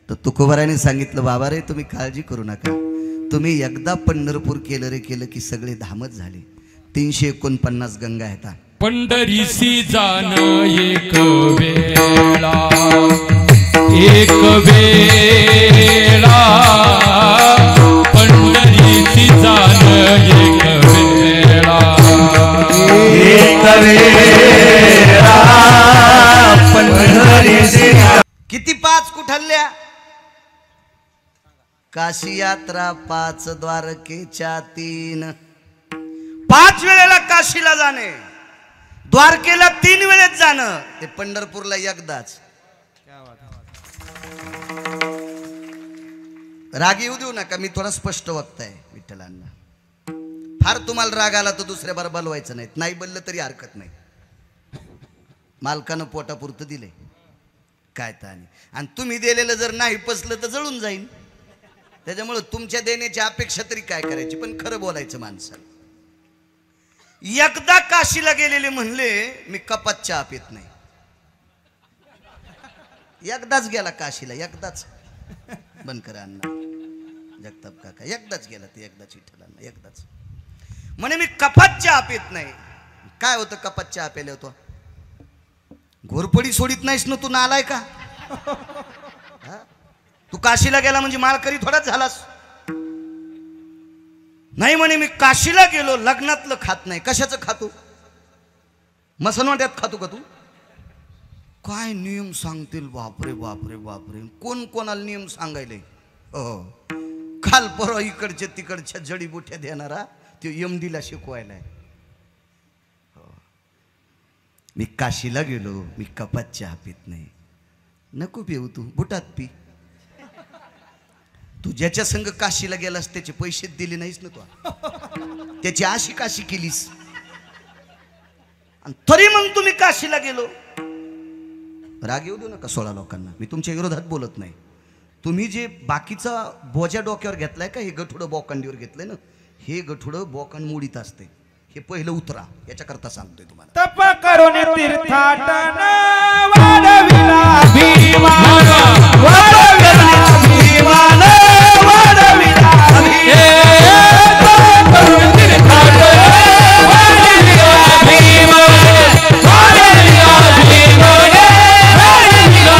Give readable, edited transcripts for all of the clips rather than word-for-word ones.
तर तुकोबाराने सांगितलं, बाबा रे तुम्ही काळजी करू नका, तुम्ही एकदा पंढरपूर केलं रे केलं की सगळे धामच झाले. 349 गंगा आहेत. पंढरीसी जाण एक वेळा, एक वेळा, पंढरीसी जाण एक वेळा, एक वेळा पंढरीसी. किती 5 कुठल्या? काशी यात्रा 5, द्वारकेच्या 3. 5 वेळेला काशीला जाणे, द्वारकेला 3 वेळेस जाणं, ते पंढरपूरला एकदाच. राग येऊ देऊ नका, मी थोडा स्पष्ट वक्ता आहे विठ्ठलांना. फार तुम्हाला राग आला तर दुसऱ्या बार बोलवायचं नाही, नाही बोललं तरी हरकत नाही. मालकानं पोटापुरतं दिले काय तर, आणि तुम्ही दिलेलं जर नाही पसलं तर जळून जाईन. त्याच्यामुळे तुमच्या देण्याची अपेक्षा तरी काय करायची, पण खरं बोलायचं माणसाला. एकदा काशीला गेलेले म्हणले, मी कपात चहा पित नाही. एकदाच गेला काशीला, एकदाच. बंद करा अण्णा जगताप काका, एकदाच गेला ते, एकदाच विठ्ठलांना, एकदाच म्हणे मी कपात चहा पित नाही. काय होतं कपात चहा प्याले होतो? घोरपडी सोडित नाहीस ना तू, नालाय का? तू काशीला गेला म्हणजे माळकरी थोडाच झालास. नाही म्हणे मी काशीला गेलो, लग्नातलं खात नाही. कशाचं खातो? मसनवाट्यात खातो का तू? काय नियम सांगतील, बापरे बापरे बापरे. कोण कोणाला नियम सांगायले? हो, काल परवा इकडच्या तिकडच्या जडीबुट्या देणारा तो एमडीला शिकवायलाय. मी काशीला गेलो, मी कपात चहा पित नाही. नको पिऊ, तू बुटात पी. तू ज्याच्या संग काशीला गेलास त्याचे पैसे दिले नाहीस ना तू, त्याची आशी काशी केलीस, आणि तरी मग तुम्ही काशीला गेलो. राग येऊ देऊ नका 16 लोकांना, मी तुमच्या विरोधात बोलत नाही. तुम्ही जे बाकीचा बोजा डोक्यावर घेतलाय का, हे गठुडं बोकांडीवर घेतलंय ना, हे गठुडं बोकांड मोडीत असते. हे पहिलं उतरा, याच्याकरता सांगतोय तुम्हाला. तप करून तीर्थाटन वाढविला भीमान, वाढविला भीमान, वाढविला तप करून तीर्थाटन वाढविला भीमान, वाढविला भीमान, वाढविला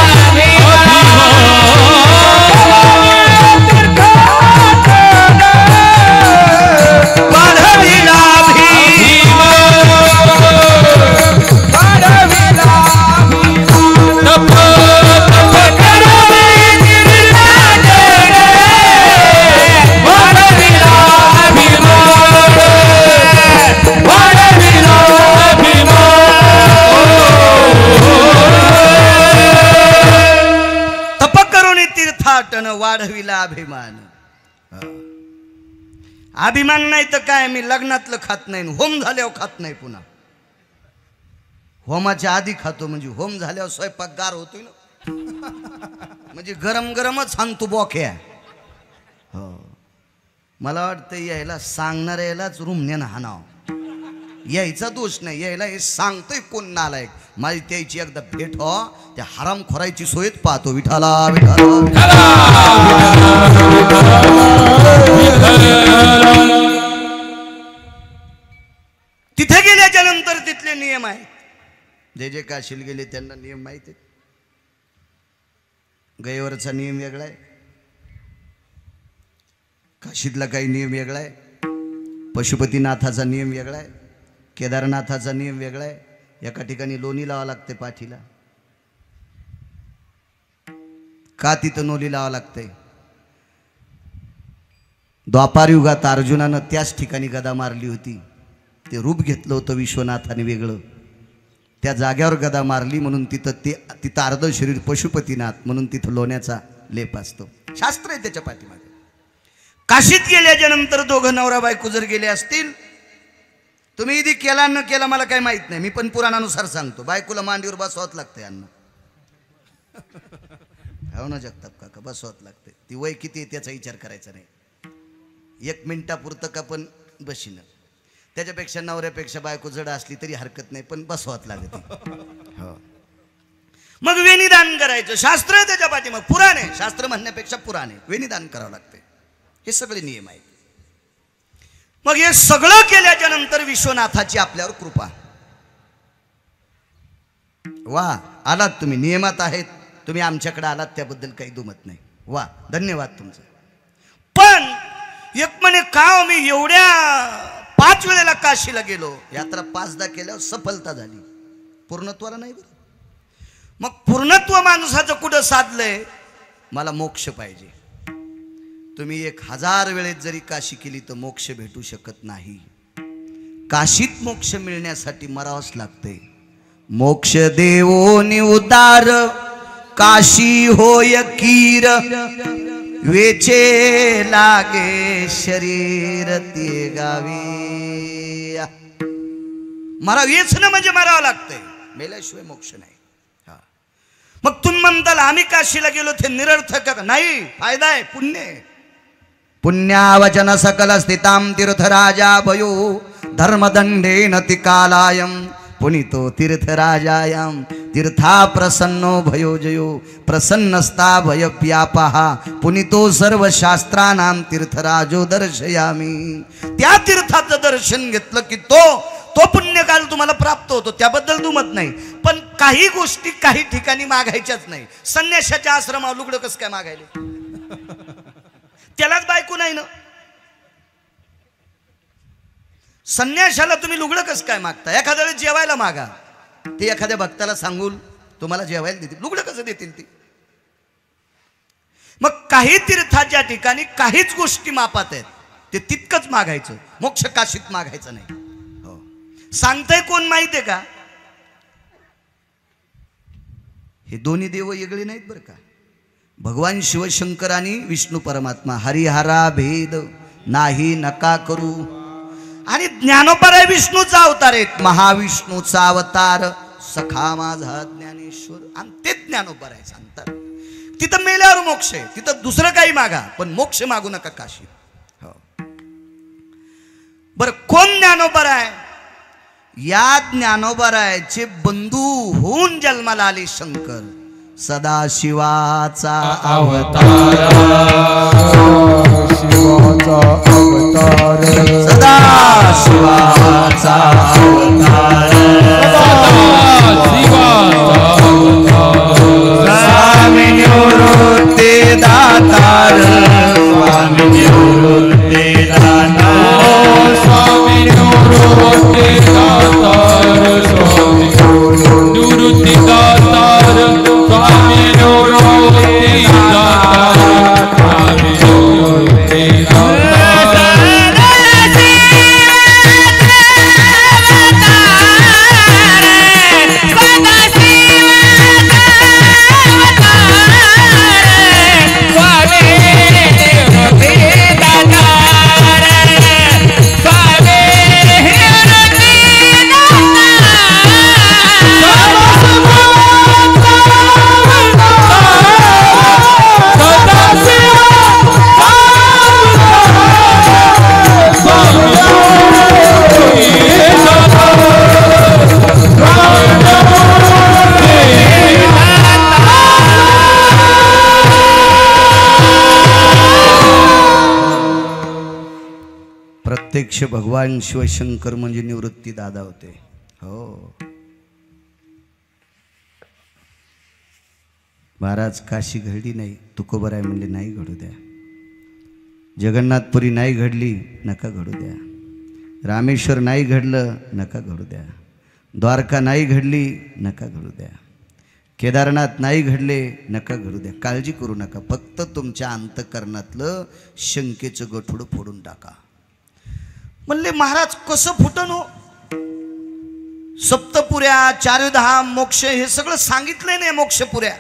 वाढविला अभिमान. अभिमान नाही तर काय, मी लग्नातलं खात नाही, होम झाल्यावर खात नाही पुन्हा. होमाच्या आधी खातो म्हणजे होम झाल्यावर स्वयंपाक गार होतोय ना, म्हणजे गरम गरमच सांगतो बोक्या. हो, मला वाटतं यायला सांगणार यायलाच रुमण्यानं हाणाव. यायचा दोष नाही, यायला हे सांगतोय कोण नालायक. माझी त्याची एकदा भेट हो, त्या हराम खोरायची सोयच पाहतो. विठाला विठाला. तिथे गेल्याच्या नंतर तिथले नियम आहेत. जे जे काशील गेले त्यांना नियम माहिती आहेत. गयवरचा नियम वेगळा आहे, काशीतला काही नियम वेगळा आहे, पशुपतीनाथाचा नियम वेगळा आहे, केदारनाथाचा नियम वेगळा आहे. एका ठिकाणी लोणी लावा लागते पाठीला. का तिथं नोली लावा लागते? द्वापार युगात अर्जुनानं त्याच ठिकाणी गदा मारली होती. ते रूप घेतलं होतं विश्वनाथाने वेगळं, त्या जाग्यावर गदा मारली म्हणून तिथं अर्ध शरीर पशुपतीनाथ म्हणून तिथं लोण्याचा लेप असतो. शास्त्र आहे त्याच्या पाठीमागे. काशीत गेल्याच्या नंतर दोघं नवरा बायको जर गेले असतील, तुम्ही इथे केला न केला मला काही माहित नाही, मी पण पुराणानुसार सांगतो. बायकोला मांडीवर बसवाच लागते अन्न. हो ना जगताप काका, बसवाच लागते. ती वय किती आहे त्याचा विचार करायचा नाही. 1 मिनिटापुरतं का पण बशीनं, त्याच्यापेक्षा नवऱ्यापेक्षा बायको जड असली तरी हरकत नाही, पण बसवाच लागते. हो, मग वेणीदान करायचं, शास्त्र आहे त्याच्या पाठीमाग, पुराण आहे, शास्त्र म्हणण्यापेक्षा पुराण आहे, वेणीदान करावं लागते, हे सगळे नियम आहेत. मग हे सगळं केल्याच्या नंतर विश्वनाथाची आपल्यावर कृपा. वा, आलात तुम्ही, नियमात आहेत, तुम्ही आमच्याकडे आलात त्याबद्दल काही दुमत नाही, वा धन्यवाद तुमचं. पण एक म्हणे का मी एवढ्या 5 वेळेला काशीला गेलो, यात्रा 5दा केल्यावर सफलता झाली, पूर्णत्वाला नाही बरं. मग पूर्णत्व माणसाचं कुठं साधलंय, मला मोक्ष पाहिजे. तुम्ही 1000 वेळेत जरी काशी केली तर मोक्ष भेटू शकत नाही. काशीत मोक्ष मिळण्यासाठी मरावंच लागतंय. मोक्ष देवो निउतार काशी होय कीर, वेचे लागे शरीर ते गावी. मराव येच ना म्हणजे मरावं लागतंय, मेल्याशिवाय मोक्ष नाही. मग तुम्ही म्हणताल आम्ही काशीला गेलो ते निरर्थक नाही, फायदा आहे, पुण्य आहे. पुण्यावचन सकल स्थिताम तीर्थराजा भयो धर्मदंडेन तिकालायम पुनितो तीर्थराजायाम तीर्था प्रसन्नो भयो जयो प्रसन्नस्ता भयव्यापहा पुनितो सर्व शास्त्रानां तीर्थराजो दर्शयामी. त्या तीर्थाचं दर्शन घेतलं की तो पुण्यकाल तुम्हाला प्राप्त होतो, त्याबद्दल दुमत नाही. पण काही गोष्टी काही ठिकाणी मागायच्याच नाही. संन्यासाच्या आश्रमावर लुगडं कसं काय मागायले, त्यालाच बायको नाही ना. संन्यासाला तुम्ही लुगडं कसं काय मागता, एखाद्या वेळेस जेवायला मागा, ते एखाद्या भक्ताला सांगून तुम्हाला जेवायला देतील, लुगडं कसं देतील ते. मग काही तीर्थाच्या ठिकाणी काहीच गोष्टी मापात आहेत, ते तितकंच मागायचं, मोक्ष काशीत मागायचं नाही. हो, सांगताय कोण माहितीये का, हे दोन्ही देव वेगळे नाहीत बरं का. भगवान शिवशंकर आणि विष्णू परमात्मा, हरिहरा भेद नाही नका करू. आणि ज्ञानोबराय विष्णूचा अवतार आहेत, महाविष्णूचा अवतार सखा माझा ज्ञानेश्वर, आणि ते ज्ञानोबराय सांगतात. तिथं मेल्यावर मोक्ष आहे, तिथं दुसरं काही मागा पण मोक्ष मागू नका काशीत. हो, बर कोण ज्ञानोबराय, या ज्ञानोबरायचे बंधू होऊन जन्माला आले शंकर, सदाशिवाचा अवतार शिवाचा अवतार सदाशिवाचा अवतार स्वामी निवृत्ती दातार स्वामी निवृत्ती दातार स्वामी निवृत्ती दातार स्वामी निवृत्ती दातार स्वामी निवृत्ती दातार स्वामी निवृत्ती प्रत्यक्ष भगवान शिवशंकर म्हणजे निवृत्ती दादा होते. हो, महाराज काशी घडली नाही, तुकोबराय म्हणले नाही घडू द्या. जगन्नाथपुरी नाही घडली, नका घडू द्या. रामेश्वर नाही घडलं, नका घडू द्या. द्वारका नाही घडली, नका घडू द्या. केदारनाथ नाही घडले, नका घडू द्या. काळजी करू नका, फक्त तुमच्या अंतःकरणातलं शंकेचं गठुडं फोडून टाका. म्हणले महाराज कसं फुटन हो, सप्तपुऱ्या चारधाम मोक्ष हे सगळं सांगितलंय नाही, मोक्षपुऱ्या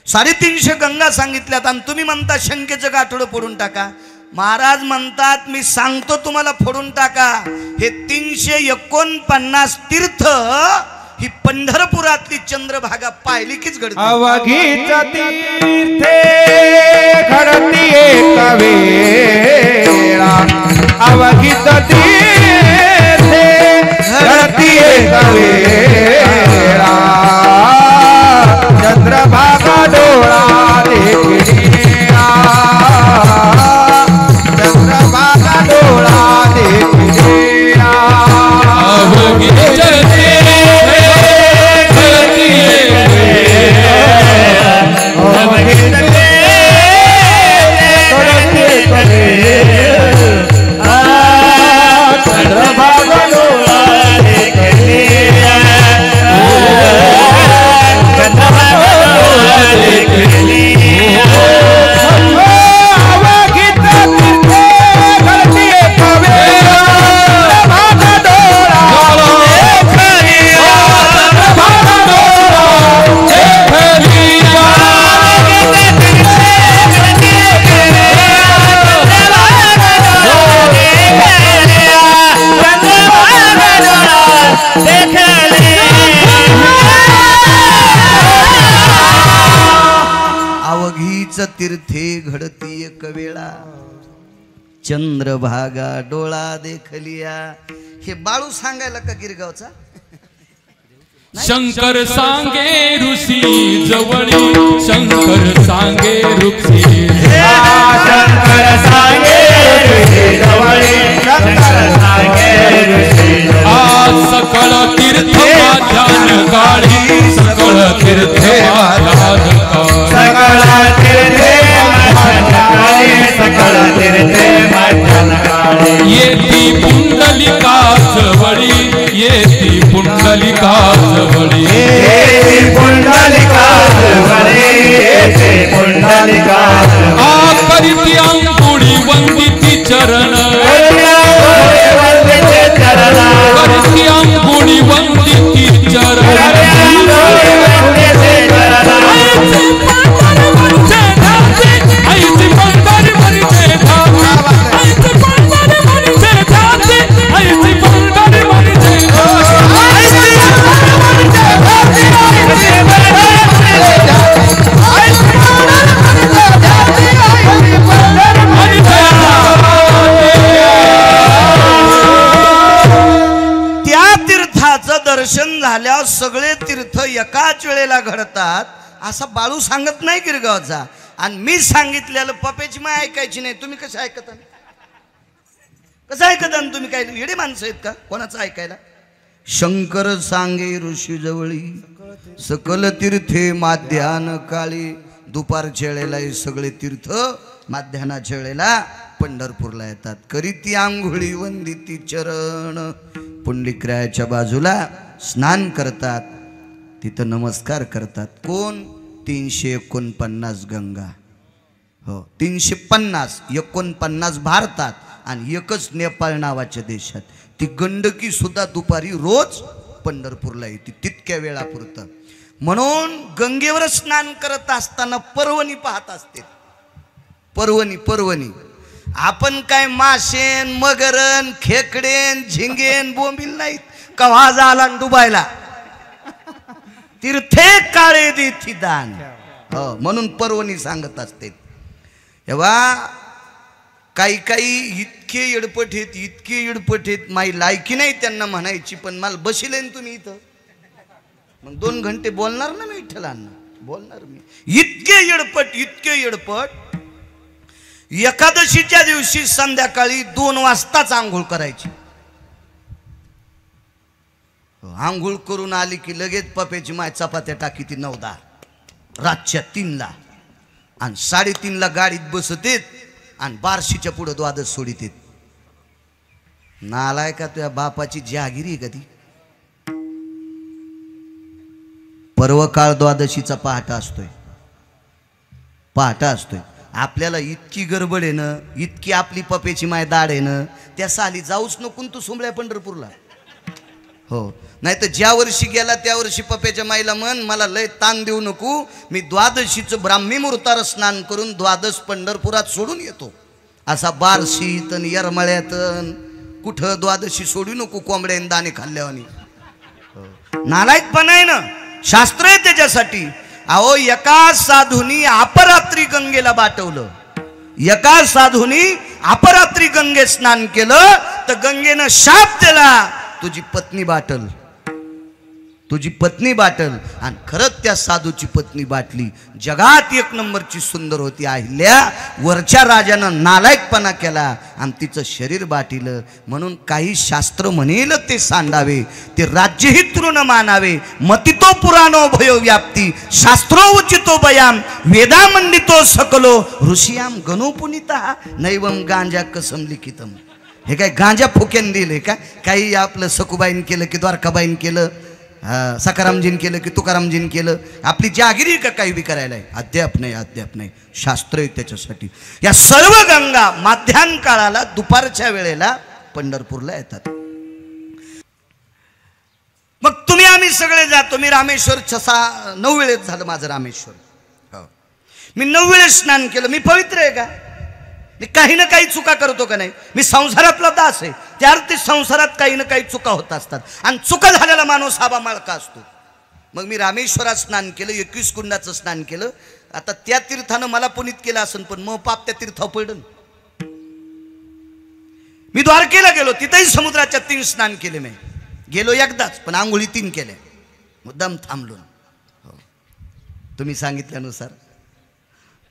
350 गंगा सांगितल्यात आणि तुम्ही म्हणता शंकेचं गाठोडं फोडून टाका. महाराज म्हणतात मी सांगतो तुम्हाला फोडून टाका. हे 349 तीर्थ ही पंढरपुरातली चंद्रभागा पाहिली कीच घडते. अवघीच तीर्थे घडती एक वेळा, अवघीच तीर्थे घडती एक वेळा, तीर्थे घडती एक वेळा चंद्रभागा डोळा देखलिया. हे बाळू सांगायला का गिरगावचा? शंकर सांगे ऋषी जवळी शंकर सांगे ऋषी शंकर सांगे ऋषी जवळी शंकर सांगे ऋषी आज सकळ तीर्थ माध्यान काळी सकळ तीर्थ माध्यान सकळ तीर्थे माध्यान सकळ तीर्थे माध्यान येती पुंडलिका जवळी येती पुंडलिका जवळी पुंडलिका पुंडलिका करीती अंकुळी वंदिती चरण करीती अंकुळी वंदिती चरण दर्शन झाल्यावर सगळे तीर्थ एकाच वेळेला घडतात असा बाळू सांगत नाही गिरगावचा. आणि मी सांगितलेलं पप्याची माय ऐकायची नाही. तुम्ही कसं ऐकता? कसं ऐकता तुम्ही? काय येडे माणसं आहेत का कोणाचं ऐकायला? शंकर सांगे ऋषी जवळी सकल तीर्थे माध्यान काळी. दुपारच्या वेळेला हे सगळे तीर्थ माध्यानाच्या वेळेला पंढरपूरला येतात. करीती आंघोळी वंदिती चरण. पुंडलिकरायाच्या बाजूला स्नान करतात, तिथं नमस्कार करतात. कोण? 349 गंगा. हो 349 भारतात आणि एकच नेपाळ नावाच्या देशात. ती गंडकी सुद्धा दुपारी रोज पंढरपूरला येते तितक्या वेळापुरतं. म्हणून गंगेवर स्नान करत असताना पर्वणी पाहत असते. पर्वणी आपण काय माशेन मगरन खेकडेन झिंगेन बोंबील नाहीत. कव्हा झाला डुबायला तीर्थे काळे देती दान. हो म्हणून पर्वणी सांगत असते. तेव्हा काही इतके येडपट आहेत माई लायकी नाही त्यांना म्हणायची. पण मला बसिले तुम्ही इथं मग 2 घंटे बोलणार ना मी विठ्ठलांना बोलणार मी. इतके येडपट एकादशीच्या दिवशी संध्याकाळी 2 वाजताच आंघोळ करायची. आंघोळ करून आली की लगेच पप्याची माय चपात्या टाकी ती 9-10 रातच्या 3ला आणि 3:30ला गाडीत बसतेत आणि 12शीच्या पुढं द्वादश सोडित. नालाय का तुझ्या बापाची जहागिरी का ती? पर्वकाळ द्वादशीचा पहाटा असतोय. आपल्याला इतकी गडबड आहे ना, इतकी आपली पप्याची माय दाड आहे ना, त्या साली जाऊच नको तू सुंबळ्या पंढरपूरला. हो नाही तर ज्या वर्षी गेला त्या वर्षी पप्याच्या माईला म्हण मला लय ताण देऊ नको, मी द्वादशीचं ब्राह्मी मुहूर्तावर स्नान करून द्वादश पंढरपुरात सोडून येतो. असा बारशीत आणि येरमळ्यात कुठं द्वादशी सोडू नको कोंबड्याने दाणे खाल्ल्यावानी. नालायकपणा आहे ना. शास्त्र आहे त्याच्यासाठी. अहो एका साधूनी अपरात्री गंगेला बाटवलं. एका साधूनी अपरात्री गंगेत स्नान केलं तर गंगेनं शाप दिला तुझी पत्नी बाटल. आणि खरंच त्या साधूची पत्नी बाटली. जगात 1 नंबरची सुंदर होती अहिल्या. वरच्या राजानं नालायकपणा केला आणि तिचं शरीर बाटिलं. म्हणून काही शास्त्र म्हणेल ते सांडावे, ते राज्यही तृण मानावे. मतितो पुराणो भयो व्याप्ती शास्त्रो उचितो बयाम वेदा मंडितो सकलो ऋषियाम गणो पुनिता नैवम गांजा कसम लिखितम. हे काय गांजा फुक्यान दिले का? काही आपलं सकुबाईन केलं की द्वारकाबाईन केलं, सकारामजीन केलं की तुकारामजीन केलं. आपली जागिरी का काही बी करायला आहे? अद्याप नाही. शास्त्र आहे त्याच्यासाठी. या सर्व गंगा माध्यान काळाला दुपारच्या वेळेला पंढरपूरला येतात. मग तुम्ही आम्ही सगळे जातो. मी रामेश्वर 9 वेळेत झालं माझं रामेश्वर. हो मी 9 वेळेस स्नान केलं. मी पवित्र आहे का? मी काही ना काही चुका करतो का नाही? मी संसारातला दास आहे. त्या अर्थी संसारात काही ना काही चुका होत असतात आणि चुका झालेला माणूस हा माळका असतो. मग मी रामेश्वरात स्नान केलं, 21 कुंडाचं स्नान केलं आता त्या तीर्थानं मला पुनीत केलं असेल, पण मग पाप त्या तीर्थावर पडलं. मी द्वारकेला गेलो, तिथेही समुद्राच्या 3 स्नान केले. मी गेलो एकदाच, पण आंघोळी 3 केल्या. मुद्दाम थांबलो. हो, तुम्ही सांगितल्यानुसार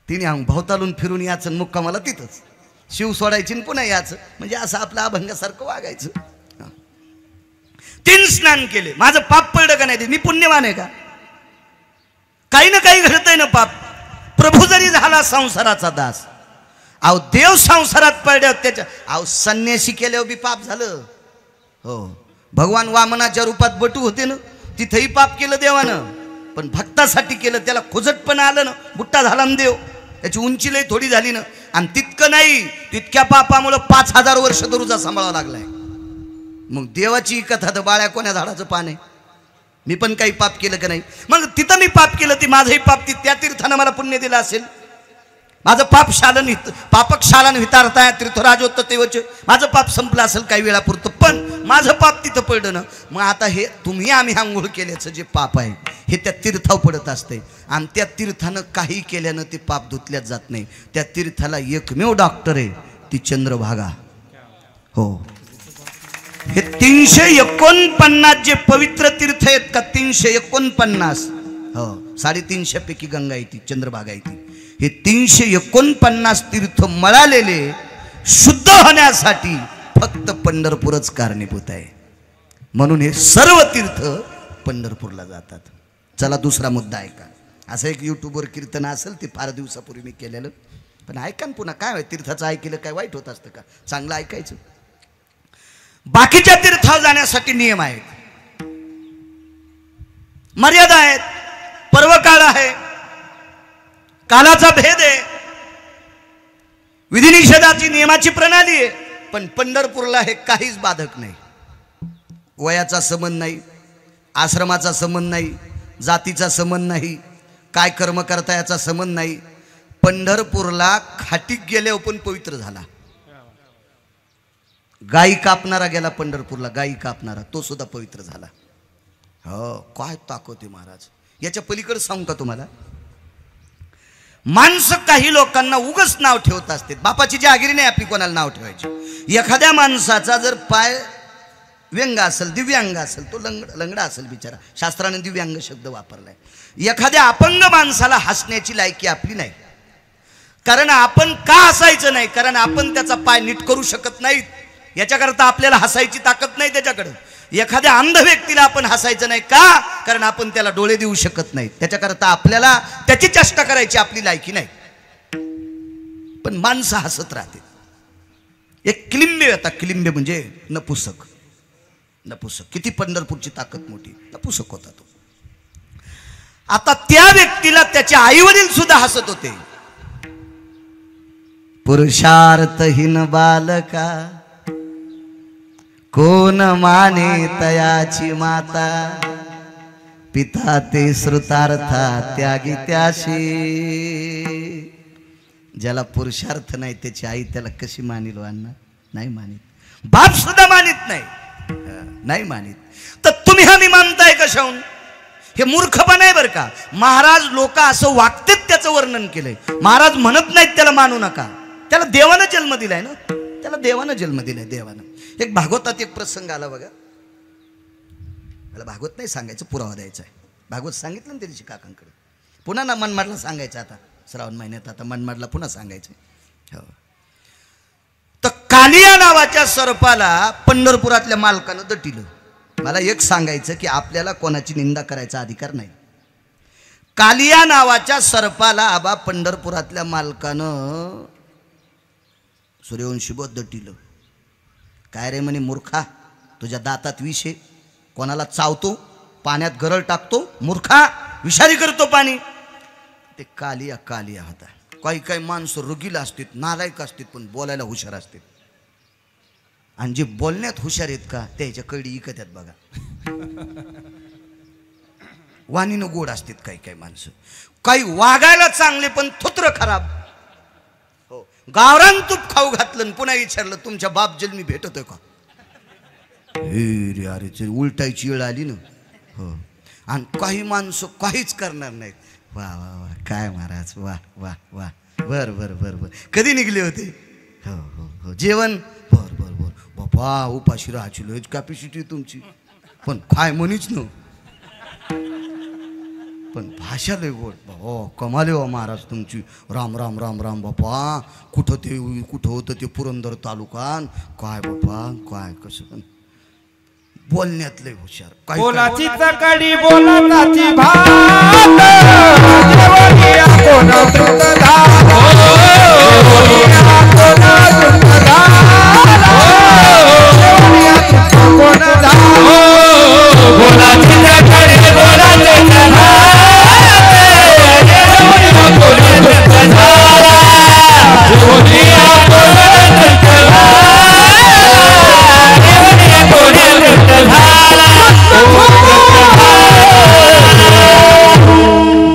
3 भोवतालून फिरून याचं, मुक्कामाला तिथंच शिव सोडायची पुन्हा याचं, म्हणजे असं आपलं अभंगासारखं वागायचं. 3 स्नान केले. माझं पाप पडलं का नाही? मी पुण्यवान आहे का? काही ना काही घडतंय ना पाप. प्रभू जरी झाला संसाराचा दास, अहो देव संसारात पडल्यावर त्याच्या, अहो संन्यासी केल्यावर बी पाप झालं. हो, भगवान वामनाच्या रूपात बटू होते ना, तिथेही पाप केलं देवानं, पण भक्तासाठी केलं. त्याला खुजटपण आलं ना, बुट्टा झाला ना देव. त्याची उंची लई थोडी झाली ना, आणि तितकं नाही, तितक्या पापामुळं 5000 वर्ष दरुजा सांभाळावा लागलाय. मग देवाची कथा तर बाळ्या कोण्या झाडाचं पान आहे. मी पण काही पाप केलं का नाही? मग तिथं मी पाप केलं, ती माझंही पाप त्या तीर्थानं मला पुण्य दिलं असेल. माझं पाप शालन, पापक शालन वितारताय तीर्थराजोत्त तेवच, माझं पाप संपलं असेल काही वेळापुरतं, पण माझं पाप तिथं पडलं ना. मग आता हे तुम्ही आम्ही आंघोळ केल्याचं जे पाप आहे हे त्या तीर्थावर पडत असते, आणि त्या तीर्थानं काही केल्यानं ते पाप धुतल्याच जात नाही. त्या तीर्थाला एकमेव डॉक्टर आहे, ती चंद्रभागा. हो, हे 349 जे पवित्र तीर्थ आहेत का, 349, हो 350 पैकी गंगा येते, चंद्रभागा येते. हे 349 तीर्थ मळालेले शुद्ध होण्यासाठी फक्त पंढरपूरच कारणीभूत आहे. म्हणून हे सर्व तीर्थ पंढरपूरला जातात. चला दुसरा मुद्दा ऐका. असं एक यूट्यूबवर कीर्तन असेल, ते फार दिवसापूर्वी मी केलेलं, पण ऐका ना पुन्हा. काय तीर्थाचं ऐकलं काय वाईट होत असतं का? चांगलं ऐकायचं. बाकीच्या तीर्थावर जाण्यासाठी नियम आहेत, मर्यादा आहेत, पर्वकाळ आहे, कालाचा भेद आहे, विधिनिषेधाची नियमाची प्रणाली आहे. पण पंढरपूरला हे काहीच बाधक नाही. वयाचा संबंध नाही, आश्रमाचा संबंध नाही, जातीचा संबंध नाही, काय कर्म करता याचा संबंध नाही. पंढरपूरला खाटीक गेल्यावर पण पवित्र झाला. गाई कापणारा गेला पंढरपूरला, गाई कापणारा तो सुद्धा पवित्र झाला. हो, काय ताकद आहे महाराज. याच्या पलीकडे सांगू का तुम्हाला? माणसं काही लोकांना उगच नाव ठेवत असते. बापाची जहागिरी नाही आपली कोणाला नाव ठेवायची. एखाद्या माणसाचा जर पाय व्यंग असेल, दिव्यांग असेल, तो लंगडा असेल बिचारा, शास्त्राने दिव्यांग शब्द वापरलाय. एखाद्या अपंग माणसाला हसण्याची लायकी आपली नाही. कारण आपण का हसायचं नाही? कारण आपण त्याचा पाय नीट करू शकत नाहीत, याच्याकरता आपल्याला हसायची ताकद नाही त्याच्याकडे. एखाद्या अंध व्यक्तीला आपण हसायचं नाही का? कारण आपण त्याला डोळे देऊ शकत नाही, त्याच्याकरता आपल्याला त्याची चेष्टा करायची आपली लायकी नाही. पण माणसं हसत राहते. एक क्लिंबे होता, क्लिंबे म्हणजे नपुसक. नपुसक, किती पंढरपूरची ताकद मोठी, नपुसक होता तो. आता त्या व्यक्तीला त्याचे आई वडील सुद्धा हसत होते. पुरुषार्थहीन बालका कोण माने तयाची माता, पिता ते श्रुतार्था त्यागी त्याशी. ज्याला पुरुषार्थ नाही त्याची आई त्याला कशी मानिल अण्णा? नाही मानित. बाप सुद्धा मानित नाही, नाही मानित. तर तुम्ही आम्ही मानताय कशाहून? हे मूर्खपण आहे बरं का. महाराज लोक असं वागतेत त्याचं वर्णन केलंय. महाराज म्हणत नाहीत त्याला मानू नका. त्याला देवानं जन्म दिलाय ना, त्याला देवानं जन्म दिलाय, देवानं. एक भागवतात एक प्रसंग आला बघा. मला भागवत नाही सांगायचं, पुरावा द्यायचा आहे. भागवत सांगितलं ना त्या दिवशी काकांकडे, पुन्हा ना मनमाडला सांगायचं. आता श्रावण महिन्यात आता मनमाडला पुन्हा सांगायचं. हो, तर कालिया नावाच्या सर्पाला पंढरपुरातल्या मालकानं दटिलं. मला एक सांगायचं की आपल्याला कोणाची निंदा करायचा अधिकार नाही. कालिया नावाच्या सर्पाला आबा पंढरपुरातल्या मालकानं सूर्यवंशी दटिलं. काय रे म्हणे मूर्खा, तुझ्या दातात विष आहे, कोणाला चावतो, पाण्यात गरळ टाकतो, मूर्खा, विषारी करतो पाणी. ते कालिया कालिया होता. काही काही माणसं रुगीला असतात, नालायक असतात, पण बोलायला हुशार असतात. आणि जे बोलण्यात हुशार आहेत का त्याच्या कडी इकत्यात बघा. वाणीनं गोड असतात काही काही माणसं. काही वागायला चांगले पण थुत्र खराब. हो, गावरान तूप खाऊ घातलं पुन्हा विचारलं तुमच्या बाप जन्मी भेटतोय का? अरे उलटायची वेळ आली ना. हो, आणि काही माणसं काहीच करणार नाहीत, वा वा वा काय महाराज वा वा वा बर बर बर बर कधी निघले होते हो हो हो जेवण बर बर बर बाबा उपाशी राहायची लयच कॅपॅसिटी तुमची पण काय म्हणीच न पण भाषा लय गोड हो कमाले हो महाराज तुमची राम राम राम राम बापा कुठं होतं ते पुरंदर तालुकान काय बापा काय कसं पण बोलण्यात लय हुशार काय बोलाची चकडी बोलाची भात देवरिया कोण तुटला देवरिया कोण तुटला देवरिया कोण झाला बोलाची चकडी बोलाची भात देवरिया कोण तुटला देवरिया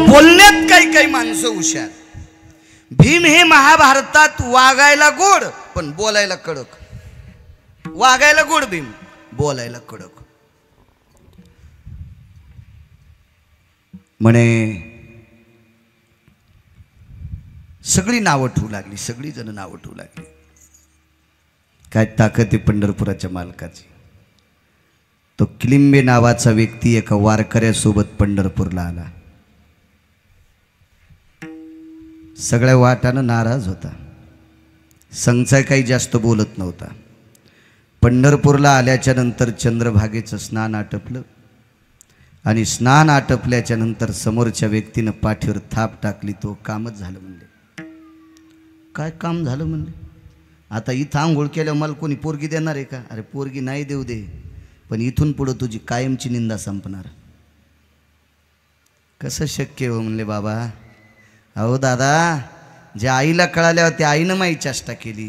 बोलण्यात काही काही माणसं हुशार भीम हे महाभारतात वागायला गोड पण बोलायला कडक वागायला गोड भीम बोलायला कडक म्हणे सगळी नावं ठेवू लागली सगळी जण नावं ठेवू लागली काय ताकद आहे पंढरपुराच्या मालकाची तो किलिंबे नावाचा व्यक्ती एका वारकऱ्यासोबत पंढरपूरला आला सगळ्या वाटानं नाराज होता संगचा काही जास्त बोलत नव्हता पंढरपूरला आल्याच्या नंतर चंद्रभागेचं स्नान आटपलं आणि स्नान आटपल्याच्या नंतर समोरच्या व्यक्तीनं पाठीवर थाप टाकली तो कामच झालं म्हणले काय काम झालं म्हणले आता इथं आंघोळ केल्यावर मला कोणी पोरगी देणार आहे का अरे पोरगी नाही देऊ दे पण इथून पुढं तुझी कायमची निंदा संपणार कसं शक्य हो म्हणले बाबा अहो दादा ज्या आईला कळाल्यावर त्या आईनं माही चेष्टा केली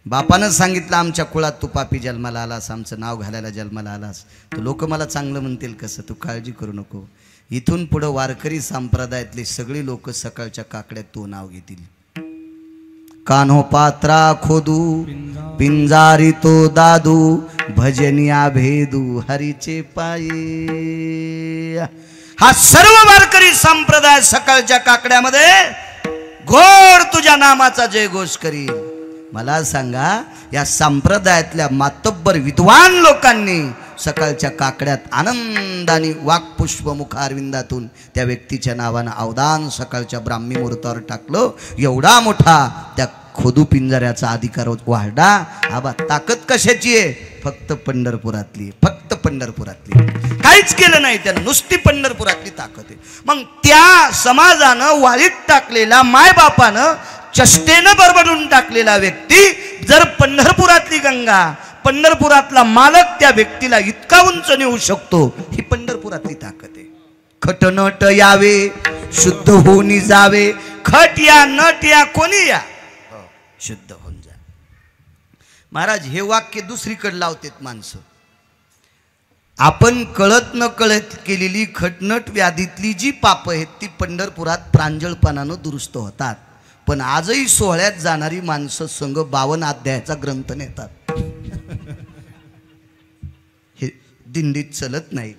बापानं सांगितलं आमच्या कुळात तू पापी जन्माला आलास आमचं नाव घालायला जन्माला आलास तर लोक मला चांगलं म्हणतील कसं तू काळजी करू नको इथून पुढं वारकरी संप्रदायातले सगळी लोक सकाळच्या काकड्यात तो नाव घेतील कान्हो पात्रा खोदू पिंजारी तो दादू भजनिया भेदू हरीचे पाये हा सर्व वारकरी संप्रदाय सकाळच्या काकड्यामध्ये घोर तुझ्या नामाचा जयघोष करील मला सांगा या संप्रदायातल्या मातब्बर विद्वान लोकांनी सकाळच्या काकड्यात आनंदाने वाक्पुष्प मुखारविंदातून त्या व्यक्तीच्या नावानं अवदान सकाळच्या ब्राह्मी मुहूर्तावर टाकलं एवढा मोठा त्या खोदू पिंजऱ्याचा अधिकार वाढला आबा ताकद कशाची आहे फक्त पंढरपुरातली फक्त पंढरपुरातली काहीच केलं नाही त्यानं नुसती पंढरपुरातली ताकद आहे मग त्या समाजानं वाळीत टाकलेला मायबापानं चष्टेनं बरबडून टाकलेला व्यक्ती जर पंढरपुरातली गंगा पंढरपुरातला मालक त्या व्यक्तीला इतका उंच नेऊ शकतो ही पंढरपुरातली ताकद आहे खटनट यावे शुद्ध होऊन जावे खट या नट या कोणी या शुद्ध होऊन जा महाराज हे वाक्य दुसरीकडे लावतात माणसं आपण कळत न कळत केलेली खटनट व्याधीतली जी पाप आहेत ती पंढरपुरात प्रांजळपणानं दुरुस्त होतात पण आजही सोहळ्यात जाणारी माणसं संघ 52 अध्यायाचा ग्रंथ नेतात हे दिंडीत चलत नाही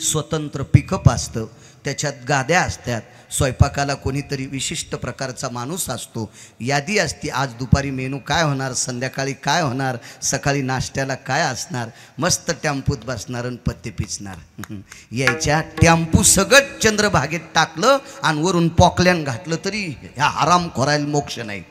स्वतंत्र पिकअप असतं त्याच्यात गाद्या असतात स्वयंपाकाला कोणीतरी विशिष्ट प्रकारचा माणूस असतो यादी असती आज दुपारी मेनू काय होणार संध्याकाळी काय होणार सकाळी नाश्त्याला काय असणार मस्त टेम्पूत बसणार आणि पत्ते पिचणार यायच्या टेम्पू सगळं चंद्रभागेत टाकलं आणि वरून पॉकल्यान घातलं तरी ह्या आराम करायला मोक्ष नाही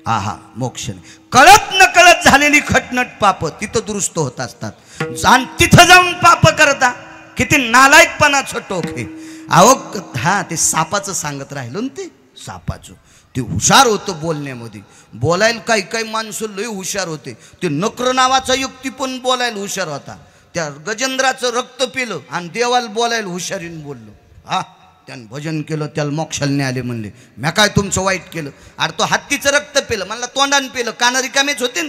आहा मोक्ष नाही कळत न कळत झालेली खटनट पाप तिथं दुरुस्त होत असतात आणि तिथं जाऊन पाप करता किती नालायकपणाचं टोक हे अहो हा ते सापाचं सांगत राहिलो ना ते सापाचं ते हुशार होतं बोलण्यामध्ये बोलायला काही काही माणसं लय हुशार होते ते नक्र नावाचा युक्ती पण बोलायला हुशार होता त्या गजेंद्राचं रक्त पिलं आणि देवाला बोलायला हुशारीने बोललो हा त्यानं भजन केलं त्याला मोक्षाला आले म्हणले म्या काय तुमचं वाईट केलं अरे तो हत्तीचं रक्त पिलं म्हणला तोंडानं पिलं काना रिकामेच होते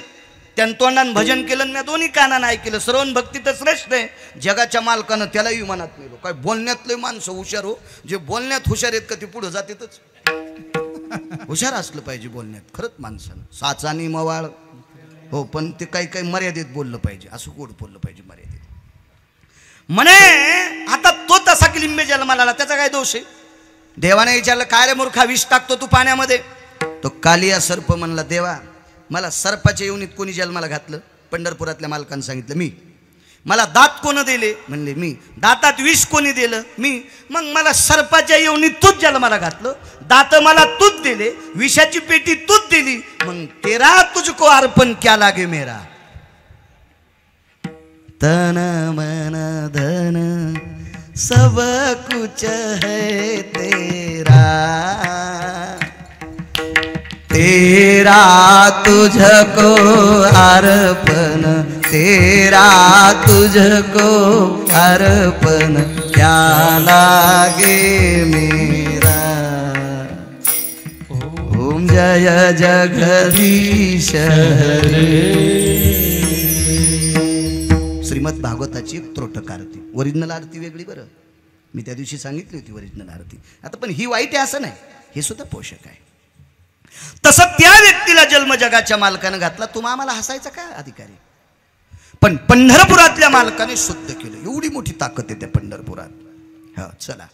त्यानं तोंडानं भजन केलं मी दोन्ही कानानं ऐकलं श्रवण भक्ती तर श्रेष्ठ आहे जगाच्या मालकानं त्यालाही मनात नेलो काय बोलण्यातले माणसं हुशार हो जे बोलण्यात हुशार आहेत का ते पुढं जातातच हुशार असलं पाहिजे बोलण्यात खरंच माणसानं साचानी मवाळ हो पण ते काही काही मर्यादित बोललं पाहिजे असं गोड बोललं पाहिजे मर्यादित म्हणे आता तो तसा की लिंबे जन्माला आला, त्याचा काय दोष आहे? देवाने विचारलं, काय रे मूर्खा, विष टाकतो तू पाण्यामध्ये? तो कालिया सर्प म्हणला, देवा मला सर्पाच्या योनीत कोणी जन्माला घातलं? पंढरपुरातल्या मालकानं सांगितलं, मी. मला दात कोण दिले? म्हणले, मी. दातात विष कोणी दिलं? मी. मग मला सर्पाच्या योनीत तूच जन्माला घातलं, दात मला तूच दिले, विषाची पेटी तूच दिली, मग तेरा तुझको अर्पण क्या लागे मेरा. तन मन धन सब कुछ है तेरा, तेरा तुझको अर्पण, तेरा तुझको अर्पण क्या लागे मेरा. ओम जय जगदीश हरे. श्रीमद भागवताची एक त्रोटक आरती, ओरिजिनल आरती वेगळी बरं, मी त्या दिवशी सांगितली होती ओरिजिनल आरती. आता पण ही वाईट आहे असं नाही, हे सुद्धा पोषक आहे. तसं त्या व्यक्तीला जन्म जगाच्या मालकानं घातला, तुम्हा आम्हाला हसायचा काय अधिकारी? पण पंढरपुरातल्या मालकाने शुद्ध केलं. एवढी मोठी ताकद आहे त्या पंढरपुरात. हा चला,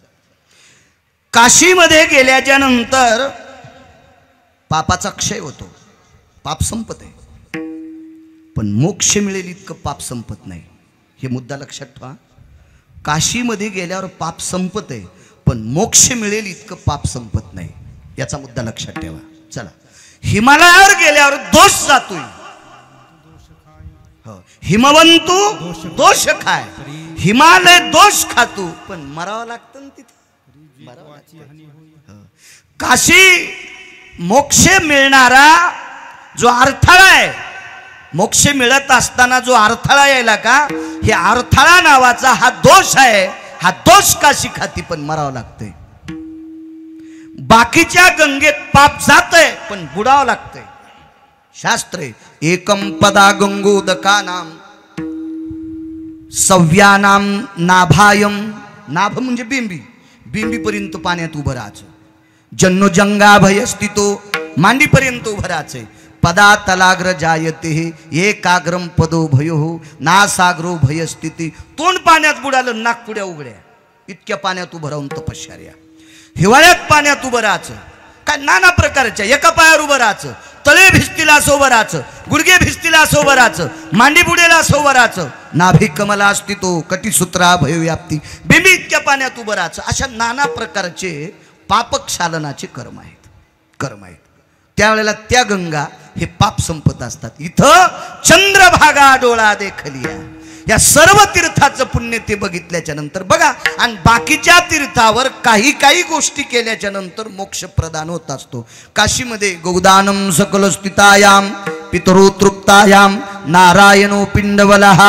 काशीमध्ये गेल्याच्या नंतर पापाचा क्षय होतो, पाप संपत आहे. पण मोक्ष मिळेल इतकं पाप संपत नाही, हे मुद्दा लक्षात ठेवा. काशीमध्ये गेल्यावर पाप संपत आहे, पण मोक्ष मिळेल इतकं पाप संपत नाही, याचा मुद्दा लक्षात ठेवा. चला, हिमालयावर गेल्यावर दोष जातोय. हिमवंतू दोष खाय, हिमालय दोष खातो, पण मरावं लागतं ना तिथे. काशी मोक्ष मिळणारा जो अडथळा आहे, मोक्ष मिळत असताना जो अडथळा यायला का, हे अडथळा नावाचा हा दोष आहे. हा दोष काशी खाती, पण मरावं लागतंय. बाकीच्या गंगेत पाप जातंय, पण बुडावं लागतंय. शास्त्रे एकम पदा गंगोदका नाम सव्यानाम नाभायम. नाभ म्हणजे बिंबी, बिंबीपर्यंत पाण्यात उभं राहायचं. जन्नोजंगाभय स्थितो, मांडीपर्यंत उभं राहायचंय. पदा तलाग्र जायते एकाग्रम पदो भयो नासाग्रो भय स्थिती. तोंड पाण्यात बुडालं, नाक पुड्या उघड्या, इतक्या पाण्यात उभं राहून तपश्चर्या. हिवाळ्यात पाण्यात उभं राहायचं, काय नाना प्रकारच्या, एका पायावर उभं राहायचं, तळे भिजतील असं उभं राहायचं, गुडघे भिजतील असं उभं राहायचं, मांडी बुडेला असं उभं राहायचं. नाभी कमला अस्तितो कटिसूत्रा भयव्याप्ती, बिंबी इतक्या पाण्यात उभं राहायचं. अशा नाना प्रकारचे पापक्षालनाचे कर्म आहेत, कर्म आहेत. त्यावेळेला त्या गंगा हे पाप संपत असतात. इथं चंद्रभागा डोळा देखलिया, या सर्व तीर्थाचं पुण्य ते बघितल्याच्या नंतर बघा. आणि बाकीच्या तीर्थावर काही काही गोष्टी केल्याच्या नंतर मोक्ष प्रदान होत असतो. काशीमध्ये गौदानम सकल स्थितायाम पितरो तृप्तायाम नारायणो पिंडवलः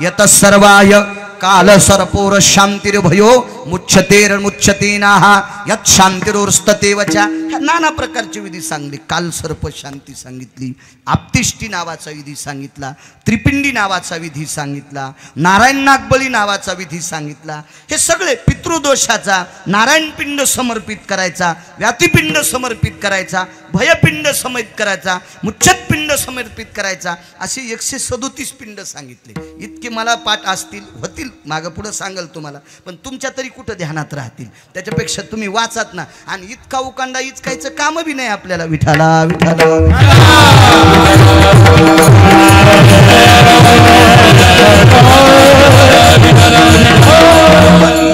यत सर्वाय काल सर्पोर शांतिर्भयो मुच्छतेर मुच्छतेनाः यत शांतिरोर्स्तते वचा. ह्या नाना प्रकारची विधी सांगली. काल सर्प शांती सांगितली, आपतिष्टी नावाचा विधी सांगितला, त्रिपिंडी नावाचा विधी सांगितला, नारायण नागबळी नावाचा विधी सांगितला. हे सगळे पितृदोषाचा, नारायण पिंड समर्पित करायचा, व्यातिपिंड समर्पित करायचा, भयपिंड समर्पित करायचा, मुच्छतपिंड समर्पित करायचा, असे 137 पिंड सांगितले. इतके मला पाठ असतील, होतील, मागं पुढं सांगाल तुम्हाला, पण तुमच्या तरी कुठं ध्यानात राहतील. त्याच्यापेक्षा तुम्ही वाचात ना. आणि इतका उकांडा इचकायचं काम बी नाही आपल्याला. विठाला विठाला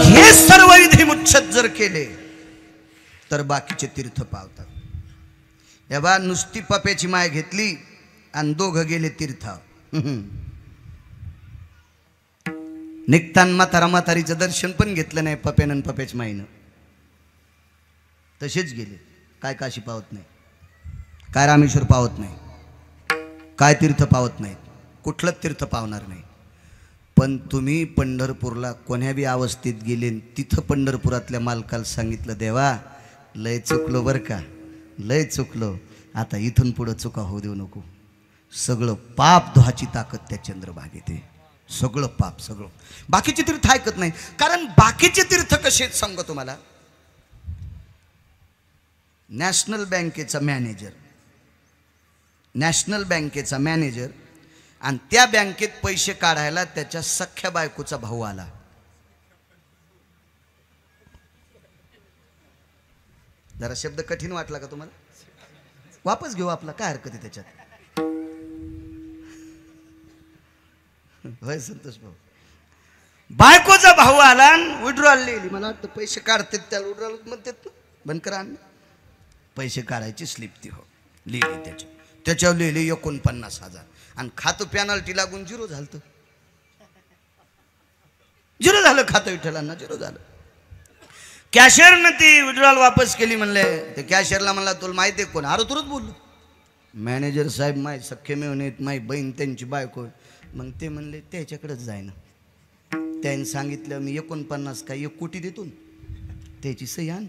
हे सर्व विधी मुच्छत जर केले तर बाकीचे तीर्थ पावतात. या बा नुसती पप्याची माय घेतली आणि दोघं गेले तीर्थ. निघताना म्हातारा म्हातारीचं दर्शन पण घेतलं नाही पप्यानं पप्याच्या माईनं, तसेच गेले. काय काशी पावत नाही, काय रामेश्वर पावत नाही, काय तीर्थ पावत नाहीत, कुठलंच तीर्थ पावणार नाही. पण तुम्ही पंढरपूरला कोण्या बी अवस्थेत गेले, तिथं पंढरपुरातल्या मालकाला सांगितलं, देवा लय चुकलो बरं का, लय चुकलो, आता इथून पुढं चुका होऊ देऊ नको. सगळं पाप धुवाची ताकद त्या चंद्रभागेत आहे. सगळं पाप, सगळं. बाकीचे तीर्थ ऐकत नाही. कारण बाकीचे तीर्थ कसे आहेत सांगतो तुम्हाला. नॅशनल बँकेचा मॅनेजर, नॅशनल बँकेचा मॅनेजर, आणि त्या बँकेत पैसे काढायला त्याच्या सख्या बायकोचा भाऊ आला. जरा शब्द कठीण वाटला का तुम्हाला? वापस घेऊ आपला, काय हरकत आहे त्याच्यात? होय संतोष भाऊ. बायकोचा भाऊ आला, विड्रॉल लिहिली. मला वाटतं पैसे काढतात त्या विड्रॉल म्हणतात ना, बंद करा. पैसे काढायची स्लिप ती हो लिहिली, त्याच्यावर लिहिली 49,000 आणि खातं पेनल्टी लागून झिरो झालं. झिरो झालं खातं, विठ्ठलांना झिरो झालं. कॅशियरनं ती विड्रॉल वापस केली. म्हणले ते कॅशियरला म्हणला तुला माहिती आहे कोण? अरे तुरंत बोललो, मॅनेजर साहेब माय सख्खे मिळून येत, माई बहीण त्यांची बायको. मग ते म्हणले त्याच्याकडेच जाय ना. त्याने सांगितलं मी 49 काय 1 कोटी देतो, त्याची सही आण.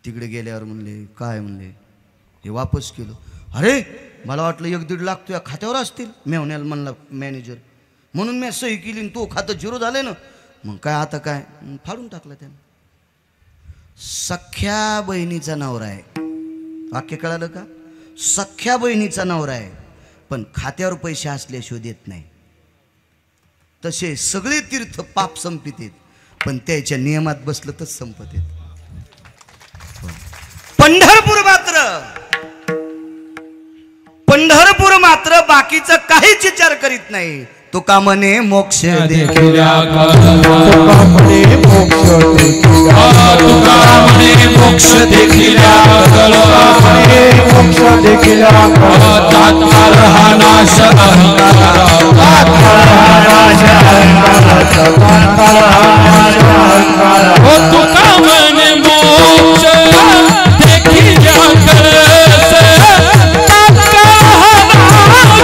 तिकडे गेल्यावर म्हणले काय? म्हणले हे वापस केलं. अरे मला वाटलं 1-1.5 लाख तुझ्या खात्यावर असतील. मेवण्याला म्हणला मॅनेजर, म्हणून मी सही केली आणि तो खातं झिरो झालं ना. मग काय आता काय? फाडून टाकलं त्यानं. सख्या बहिणीचा नवरा आहे, वाक्य कळालं का? सख्या बहिणीचा नवरा आहे, पण खात्यावर पैसे असल्याशिवाय देत नाही. तसे सगळे तीर्थ पाप संपित आहेत, पण त्याच्या नियमात बसलं तर संपत आहेत. पंढरपूर मात्र बाकीचं काहीच विचार करीत नाही. तुका म्हणे मोक्ष देखील, मोक्ष देखील तात्काळ हा नाश तुका म्हणे मोक्ष देखील तात्काळ हा नाश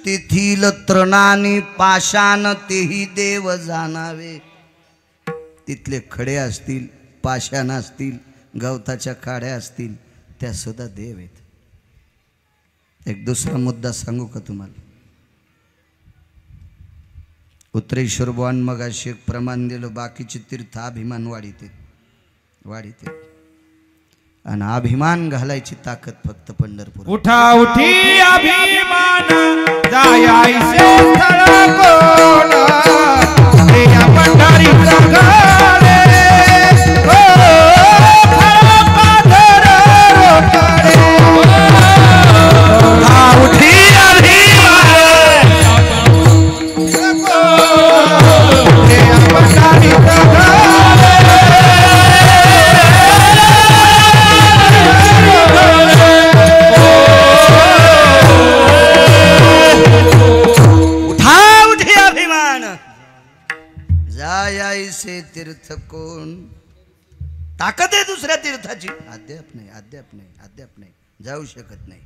तेथील तृणानी पाषाण तेही देव जाणावे. तिथले खडे असतील, पाषाण असतील, गवताच्या काड्या असतील, त्या सुद्धा देव आहेत. एक दुसरा मुद्दा सांगू का तुम्हाला? उत्तरेश्वर बुवान मगाशी एक प्रमाण दिलं, बाकीचे तीर्थ अभिमान वाढीते आणि अभिमान घालायची ताकद फक्त पंढरपूर. उठा उठी अभिमान जायायचे स्थळ कोण, या पंढरीचा घाले पाधर रोकडे. उठा उठी अभिमान या पंढरीचा घाले. जायायसे तीर्थ कोण. ताकद आहे दुसऱ्या तीर्थाची, अद्याप नाही, जाऊ शकत नाही.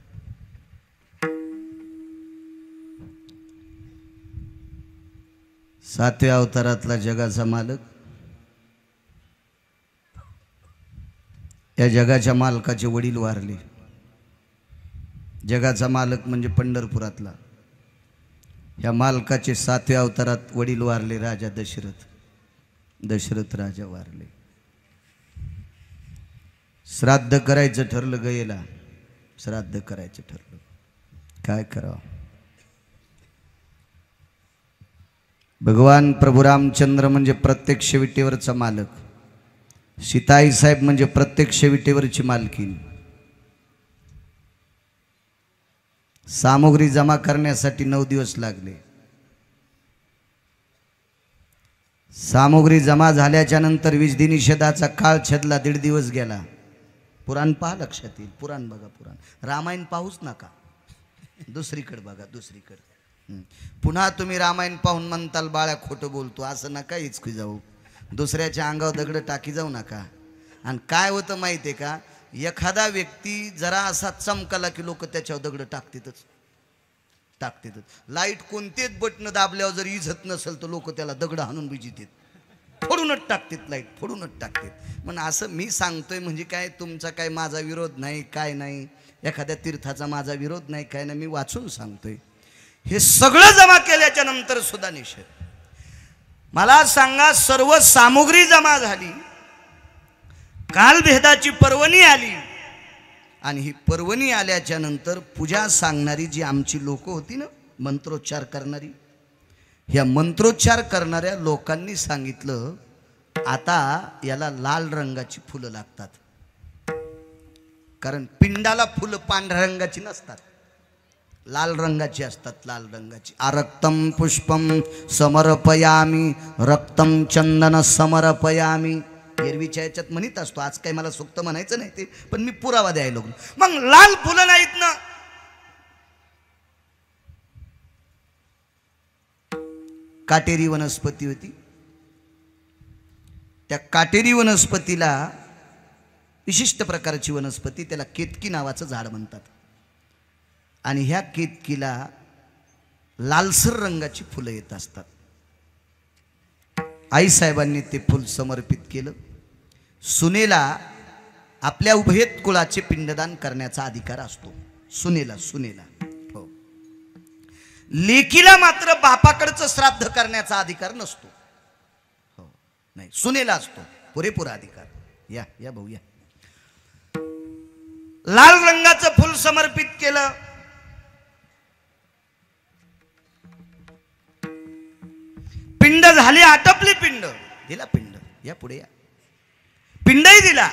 सातव्या अवतारातला जगाचा मालक, या जगाच्या मालकाचे वडील वारले. जगाचा मालक म्हणजे पंढरपुरातला. या मालकाचे 7व्या अवतारात वडील वारले, राजा दशरथ राजा वारले. श्राद्ध करायचं ठरलं, गयेला श्राद्ध करायचं ठरलं. काय करावं? भगवान प्रभू रामचंद्र म्हणजे प्रत्यक्ष विटेवरचा मालक. सीताई साहेब म्हणजे प्रत्यक्ष विटेवरची मालकीन. सामुग्री जमा करण्यासाठी 9 दिवस लागले. सामुग्री जमा झाल्याच्या नंतर 20 निषेधाचा काळ छेदला, 1.5 दिवस गेला. पुराण पहा, लक्षात येईल. पुराण बघा, पुराण. रामायण पाहूच नका, दुसरीकडे बघा, दुसरीकडे. पुन्हा तुम्ही रामायण पाहून म्हणताल बाळ्या खोटं बोलतो, असं नका इचकी जाऊ. दुसऱ्याच्या अंगावर दगड टाकी जाऊ नका. आणि काय होतं माहिती आहे का, एखादा व्यक्ती जरा असा चमकला की लोक त्याच्यावर दगड टाकतातच. लाईट कोणतेच बटन दाबल्यावर जर इजत नसेल तर लोक त्याला दगड हाणून बिजितात, फोडूनच टाकतात, लाईट फोडूनच टाकतात. पण असं मी सांगतोय म्हणजे काय, तुमचा काय माझा विरोध नाही, काय नाही, एखाद्या तीर्थाचा माझा विरोध नाही, काय नाही, मी वाचून सांगतोय. हे सगळं जमा केल्याच्या नंतर सुद्धा निषेध. मला सांगा, सर्व सामुग्री जमा झाली, कालभेदाची पर्वणी आली, आणि ही पर्वणी आल्याच्या नंतर पूजा सांगणारी जी आमची लोक होती ना, मंत्रोच्चार करणारी, ह्या मंत्रोच्चार करणाऱ्या लोकांनी सांगितलं, आता याला लाल रंगाची फुलं लागतात. कारण पिंडाला फुलं पांढऱ्या रंगाची नसतात, लाल रंगाची असतात. लाल रंगाची. आरक्तम पुष्पम समर्पयामी रक्तम चंदन समर्पयामी, एरवीच्या याच्यात म्हणत असतो. आज काही मला सुक्त म्हणायचं नाही ते, पण मी पुरावा द्यायला लागलो. मग लाल फुलं नाहीत ना, काटेरी वनस्पती होती. त्या काटेरी वनस्पतीला, विशिष्ट प्रकारची वनस्पती, त्याला केतकी नावाचं झाड म्हणतात. आणि ह्या केतकीला लालसर रंगाची फुलं येत असतात. आईसाहेबांनी ते फुल समर्पित केलं. सुनेला आपल्या उभयत कुळाचे पिंडदान करण्याचा अधिकार असतो. सुनेला हो. लेकीला मात्र बापाकडचं श्राद्ध करण्याचा अधिकार नसतो. हो, नाही, सुनेला असतो पुरेपूर अधिकार. या या भाऊ या. लाल रंगाचं फुल समर्पित केलं. पिंड झाली, आटपली पिंड, दिला पिंड. या पुढे या. पिंडही दिला.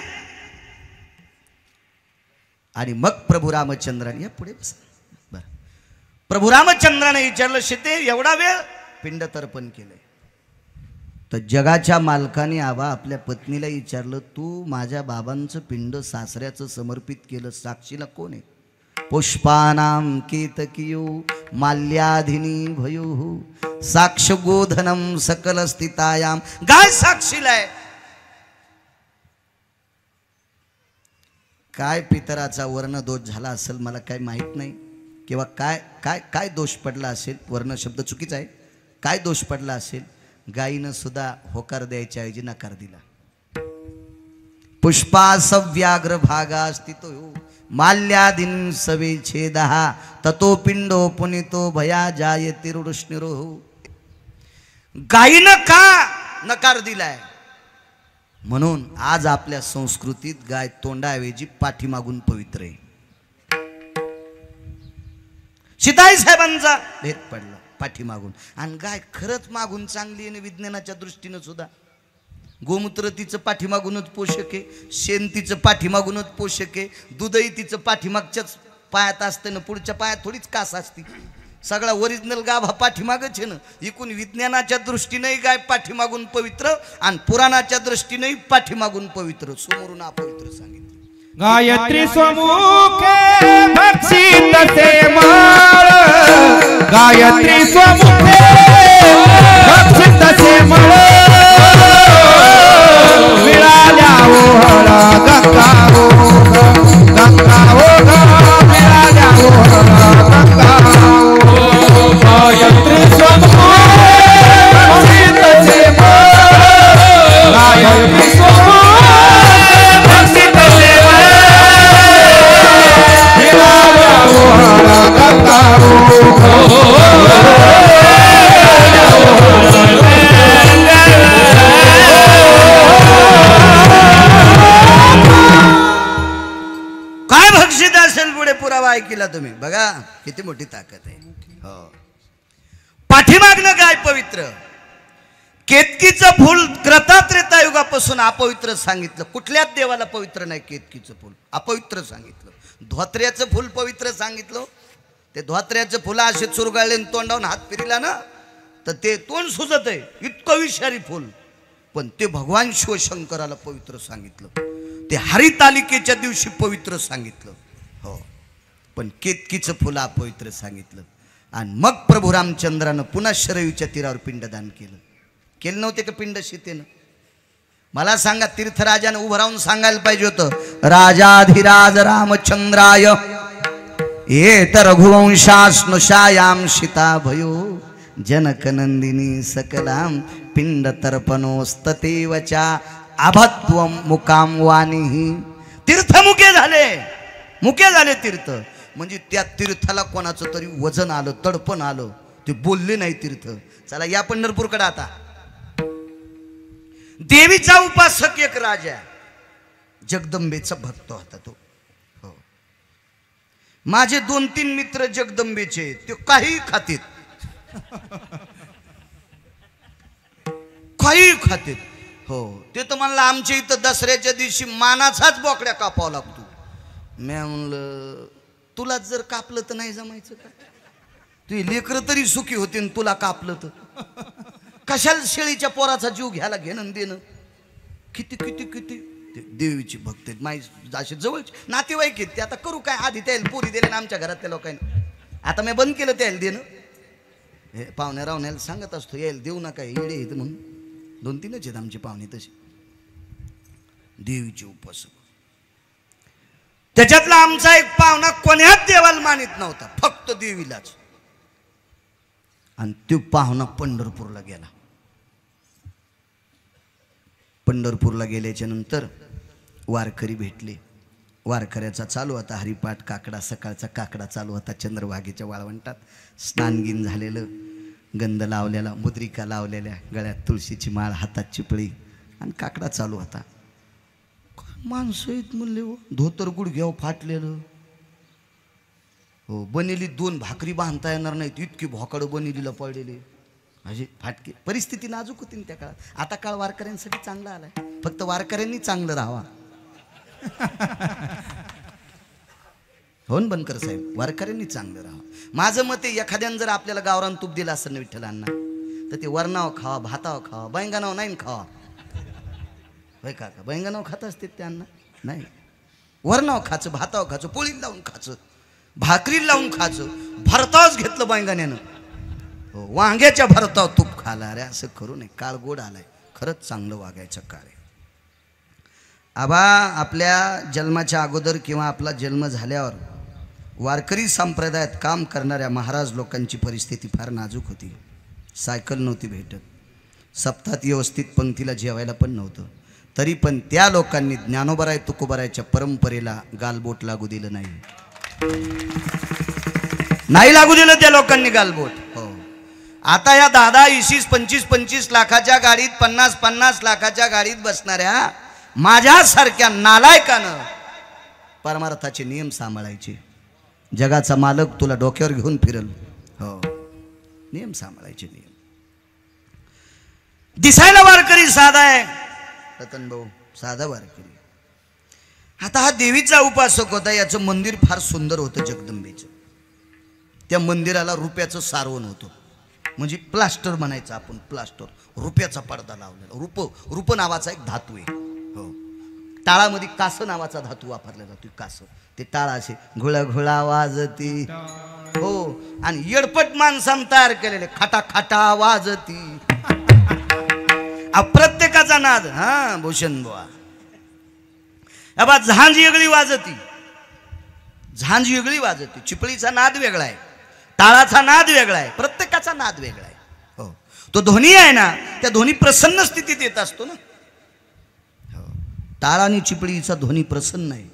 आणि मग प्रभू रामचंद्राने, या पुढे बस. बर. प्रभू रामचंद्राने विचारलं, सीते एवढा वेळ? पिंड तर्पण केलंय. तर जगाच्या मालकाने आबा आपल्या पत्नीला विचारलं, तू माझ्या बाबांचं पिंड सासऱ्याचं समर्पित केलं, साक्षीला कोण आहे? पुष्पानाम केतकियो माल्याधिनी भयो साक्ष गोधनम सकल स्थितायाम. गाय साक्षीला आहे. काय पितराचा वर्ण दोष झाला असेल मला काही माहीत नाही, किंवा काय काय काय दोष पडला असेल. वर्ण शब्द चुकीचा आहे. काय दोष पडला असेल, गायीनं सुद्धा होकार द्यायच्या ऐवजी नकार दिला. पुष्पास व्याघ्र भागा स्थितो माल्यादिन सवे छेदहा ततो पिंडो पुनितो भया जायते रुष्णिरो. गायीनं का नकार दिलाय? म्हणून आज आपल्या संस्कृतीत गाय तोंडाऐवजी पाठीमागून पवित्र आहे. सीताई साहेबांचा भेद पडला पाठीमागून, आणि गाय खरंच मागून चांगली आहे. विज्ञानाच्या दृष्टीनं सुद्धा गोमूत्र तिचं पाठीमागूनच पोषक आहे, शेण तिचं पाठीमागूनच पोषक आहे, दूधही तिचं पाठीमागच्याच पायात असतं ना, पुढच्या पायात थोडीच कास असते. सगळा ओरिजिनल गाभा पाठीमागच आहे ना. एकूण विज्ञानाच्या दृष्टीनेही गाय पाठीमागून पवित्र, आणि पुराणाच्या दृष्टीनेही पाठीमागून पवित्र. समोरून अपवित्र सांगितलं. गायत्री स्वमुखे भक्षित ते माळ, गायत्री स्वमुखे भक्षित ते माळ, मिळाल्या ओहळा गंगा ओघ, गंगा ओघ, मिळाल्या ओहळा गंगा ओघ. गायत्री स्वमुखे भक्षित ते माळ, गायत्री स्वमुखे भक्षित ते माळ, मिळाल्या ओहळा गंगा ओघ. काय भक्षित असेल पुढे पुरावा ऐकला तुम्ही. बघा किती मोठी ताकद आहे. हो, पाठीमागनं गाय पवित्र. केतकीचं फूल क्रता युगापासून अपवित्र सांगितलं. कुठल्याच देवाला पवित्र नाही केतकीचं फूल, अपवित्र सांगितलं. धोत्र्याचं फूल पवित्र सांगितलं. ते धोत्र्याचं फुलं असे चुरगाळले, तोंडावून हात फिरला ना तर ते तोंड सुजत आहे, इतकं विषारी फुल. पण ते भगवान शिवशंकराला पवित्र सांगितलं. ते हरितालिकेच्या दिवशी पवित्र सांगितलं. हो, पण केतकीचं फुलं अपवित्र सांगितलं. आणि मग प्रभू रामचंद्रानं पुन्हा शरयूच्या तीरावर पिंडदान केलं. केलं नव्हते का पिंड सीतेनं? मला सांगा, तीर्थराजानं उभं राहून सांगायला पाहिजे होतं, राजाधिराज रामचंद्राय येत रघुवंशास्नुषायाम सीता भयो जनकनंदिनी सकलाम पिंड तर्पणोस्ततेवचा अभत्वम मुकाम वाणी. तीर्थ मुके झाले तीर्थ. म्हणजे त्या तीर्थाला कोणाचं तरी वजन आलं, तडपण आलं, ते बोलले नाही तीर्थ. चला या पंढरपूरकडे आता. देवीचा उपासक एक राजा, जगदंबेचा भक्त होता तो. हो. माझे 2-3 मित्र जगदंबेचे, ते काही खातील, काही खातील. हो. ते तर म्हणलं आमच्या इथं दसऱ्याच्या दिवशी मानाचाच बोकड्या कापावा लागतो. मी म्हणलं तुला जर कापलं तर नाही जमायचं का? तुझी लेकरं तरी सुखी होते, तुला कापलं तर कशाला शेळीच्या पोराचा जीव घ्यायला घेणं देणं. किती किती किती ते देवीची भक्त आहेत, माई असे जवळचे नातेवाईक आहेत ते. आता करू काय, आधी त्याला पोरी दिले ना आमच्या घरातल्या लोकांनी, आता मी बंद केलं त्याला देणं. हे पाहुण्या रावण्याला सांगत असतो यायला देऊ नका, येडे येतं म्हणून. 2-3च आहेत आमचे पाहुणे तसे देवीचे उपासक. त्याच्यातला आमचा एक पाहुणा कोण्याच देवाला मानित नव्हता, फक्त देवीलाच. आणि तो पाहुणा पंढरपूरला गेला. पंढरपूरला गेल्याच्या नंतर वारकरी भेटले. वारकऱ्याचा चालू होता हरिपाठ, काकडा, सकाळचा काकडा चालू होता चंद्रभागेच्या वाळवंटात. स्नानगीन झालेलं, गंध लावलेला, मुद्रिका लावलेल्या, गळ्यात तुळशीची माळ, हातात चिपळी, आणि काकडा चालू होता. माणसं आहेत म्हणले, हो धोतर गुडघ्यावर फाटलेलं. हो, बनेली 2 भाकरी बांधता येणार नाहीत इतकी भोकाड बनेलीला पडलेली, म्हणजे फाटके. परिस्थिती नाजूक होती ना त्या काळात. आता काळ वारकऱ्यांसाठी चांगला आलाय, फक्त वारकऱ्यांनी चांगलं राहावा. हो ना बनकर साहेब, वारकऱ्यांनी चांगलं राहावं. माझं मत आहे, एखाद्यानं जर आपल्याला गावरान तूप दिलं असं ना विठ्ठलांना, तर ते वरणाव खावा, भाताव खावा, बैंगणाव नाही खावा. होय काका, बैंगणाव खात असते त्यांना नाही, वरणाव खाचं, भाताव खाचं, पोळीत लावून खाचं, भाकरी लावून खाचं. भरतावच घेतलं बैंगण्यानं. हो, वांग्याच्या भरताव तूप खाला. अरे असं करू नये, काळ गोड आलाय, खरंच चांगलं वागायचं काळ आहे. आबा आपल्या जन्माच्या अगोदर किंवा आपला जन्म झाल्यावर वारकरी संप्रदायात काम करणाऱ्या महाराज लोकांची परिस्थिती फार नाजूक होती. सायकल नव्हती भेटत, सप्ताहात व्यवस्थित पंक्तीला जेवायला पण नव्हतं. तरी पण त्या लोकांनी ज्ञानोबराय तुकोबरायच्या परंपरेला गालबोट लागू दिलं नाही. नाही लागू दिलं त्या लोकांनी गालबोट. हो. आता या 10-10, 20-20, 25-25 लाखाच्या गाडीत, 50-50 लाखाच्या गाडीत बसणाऱ्या माझ्यासारख्या नालायकानं परमार्थाचे नियम सांभाळायचे. जगाचा मालक तुला डोक्यावर घेऊन फिरल. हो, नियम सांभाळायचे, नियम. दिसायला वारकरी साधा आहे रतन भाऊ, साधा वारकरी. आता हा देवीचा उपासक होता. याचं मंदिर फार सुंदर होतं जगदंबेचं. त्या मंदिराला रुपयाचं सारवण होतं, म्हणजे प्लास्टर म्हणायचं आपण, प्लास्टर. रुपयाचा पडदा लावलेला. रूप नावाचा एक धातू आहे. हो, टाळामध्ये कासं नावाचा धातू वापरला जातो. कासं, ते टाळा असे घुळा घुळा वाजती. हो, आणि येडपट माणसानं तयार केलेले खाटा खाटा वाजती. प्रत्येकाचा नाद. हा भूषण बुवा, अबा झांज वेगळी वाजती, झांज वेगळी वाजती. चिपळीचा नाद वेगळा आहे, टाळाचा नाद वेगळा आहे, प्रत्येकाचा नाद वेगळा आहे. हो, तो ध्वनी आहे ना, त्या ध्वनी प्रसन्न स्थितीत येत असतो ना. हो, टाळ आणि चिपळीचा ध्वनी प्रसन्न आहे,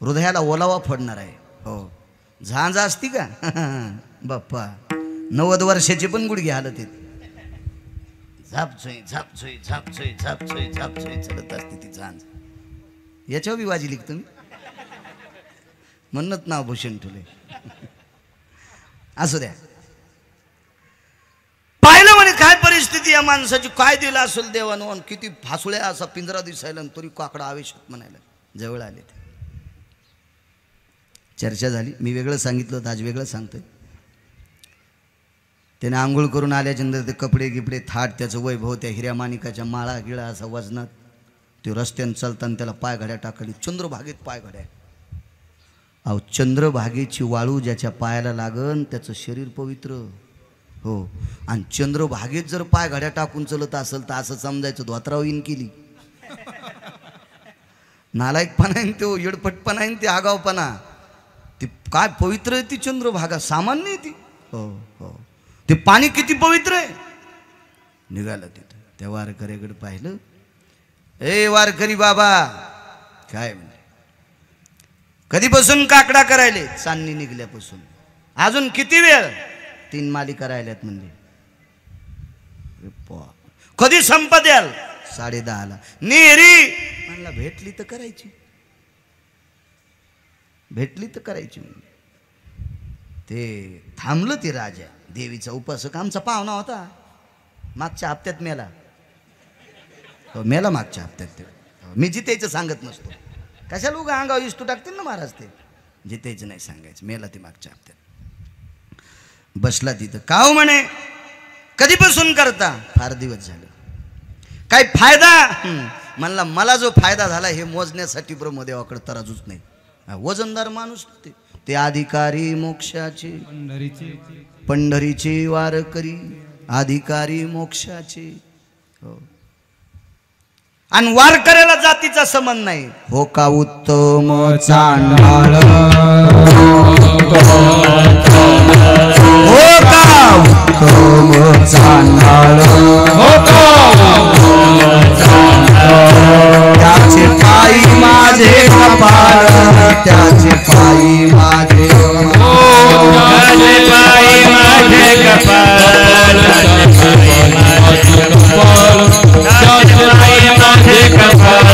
हृदयाला ओलावा फोडणार आहे. हो, झांज असती का बाप्पा, 90 वर्षाचे पण गुडघे हालत आहेत. झापछोई झापछोई झापछोई झापछोई झापछोई चलत असते ती झांज. याच्यावर बी वाजी लिखतो मी, म्हणत नाव भूषण ठुले. असू द्या. पाहिलं म्हणे काय परिस्थिती या माणसाची, काय दिलं असेल देवानं, किती फासुळ्या असा पिंजरा दिसायला, तरी काकडा आवेशात म्हणायला. जवळ आले ते. चर्चा झाली. मी वेगळं सांगितलं होतं, आज वेगळं सांगतोय. त्याने आंघोळ करून आल्याच्या नंतर ते कपडे गिपडे थाट, त्याचं वैभव, त्या हिऱ्या माणिकाच्या माळा गिळा असा वजनात, ते रस्त्यानं चालताना त्याला पाय घड्या टाकली. चंद्रभागेत पाय घड्या. अहो, चंद्रभागेची वाळू ज्याच्या पायाला लागन त्याचं शरीर पवित्र. हो, आणि चंद्रभागेत जर पाय घड्या टाकून चलत असेल तर असं समजायचं धोत्राव इन केली. नालायकपणा आहे तो, येडपटपणा आहे ते, आगावपणा. ती काय पवित्र आहे ती चंद्रभागा, सामान्य आहे ती. हो हो, ते पाणी किती पवित्र आहे. निघालं तिथं. त्या वारकऱ्याकडे पाहिलं. ए वारकरी बाबा, काय म्हणजे कधीपासून काकडा करायले? चांदणी निघल्यापासून. अजून किती वेळ? 3 मालिका राहिल्यात म्हणजे. कधी संपत याल? 10:30ला. नेहरी म्हणला भेटली तर करायची, भेटली तर करायची. ते थांबलं. ते राजा देवीचा उपासक आमचा पाहुणा होता, मागच्या हप्त्यात मेला. मेला मागच्या हप्त्यात. ते मी जितेचं सांगत नसतो, कशाला उगा अंगावर इस्तू टाकतील ना महाराज. ते जितेचं नाही सांगायचं. मेला ते मागच्या हप्त्यात. बसला तिथं. काव म्हणे कधीपासून करता? फार दिवस झालं. काय फायदा? म्हणला मला जो फायदा झाला हे मोजण्यासाठी ब्रह्मदेवाकडे तराजूच नाही. वजनदार माणूस ते अधिकारी मोक्षाचे, पंढरीचे वारकरी अधिकारी मोक्षाचे. हो. आणि वारकऱ्याला जातीचा संबंध नाही. हो का उत्तम चांडाळ, हो का उत्तम चांडाळ, हो त्याचे पायी माझे कपाळ, त्याचे पायी माझे पायी माझे कपाळ, माझे कपाळ.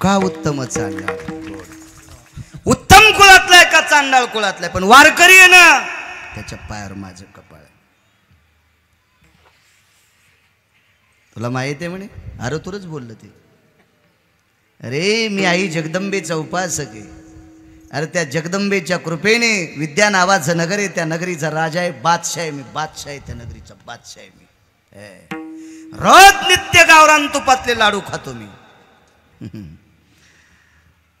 का उत्तम चांडाळ. उत्तम कुळातलाय का चांडाळ कुळातलाय, पण वारकरी आहे ना, त्याच्या पायावर माझं कपाळ. तुला माहित आहे म्हणे? अरे तुरच बोललं ते. अरे मी आई जगदंबेचा उपासक आहे. अरे त्या जगदंबेच्या कृपेने विद्या नावाचं नगर आहे, त्या नगरीचा राजा आहे, बादशाह आहे मी. बादशाह आहे त्या नगरीचा, बादशाह आहे मी. रोज नित्य गावरान तुपातले लाडू खातो मी.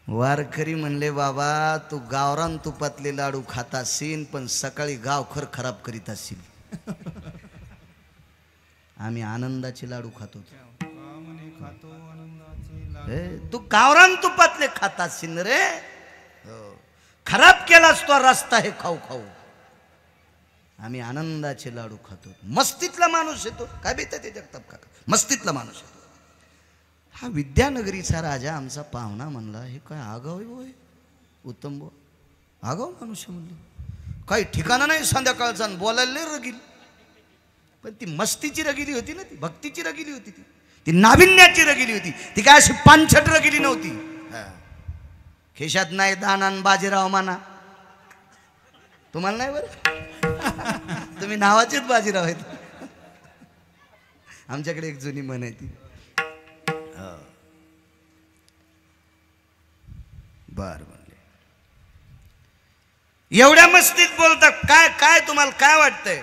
वारकरी म्हणले बाबा तू गावरान तुपातले लाडू खात असशील, पण सकाळी गावखर खराब करीत असशील. आम्ही आनंदाचे लाडू खातो. तू गावरान तुपातले खात असशील रे. खराब केलास तो रस्ता हे खाऊ खाऊ. आम्ही आनंदाचे लाडू खातो. मस्तीतला माणूस येतो. काय बेत ते जगताप काका, मस्तीतला माणूस येतो. हा विद्यानगरीचा राजा आमचा पाहुणा म्हणला हे काय आगाव होय उत्तम भाऊ, आगाव माणूस म्हणले. काही ठिकाणा नाही संध्याकाळचा, बोलायला रगील. पण ती मस्तीची रगिली होती ना, ती भक्तीची रगिली होती, ती नाविन्याची रगिली होती. ती काय अशी पानछट रगिली नव्हती. खिशात नाही दानान बाजीराव माना. तुम्हाला नाही बरं, तुम्ही नावाचेच बाजीराव आहेत. आमच्याकडे एक जुनी म्हण आहे ती. बर म्हणले एवढ्या मस्तीत बोलता काय काय तुम्हाला काय वाटतंय?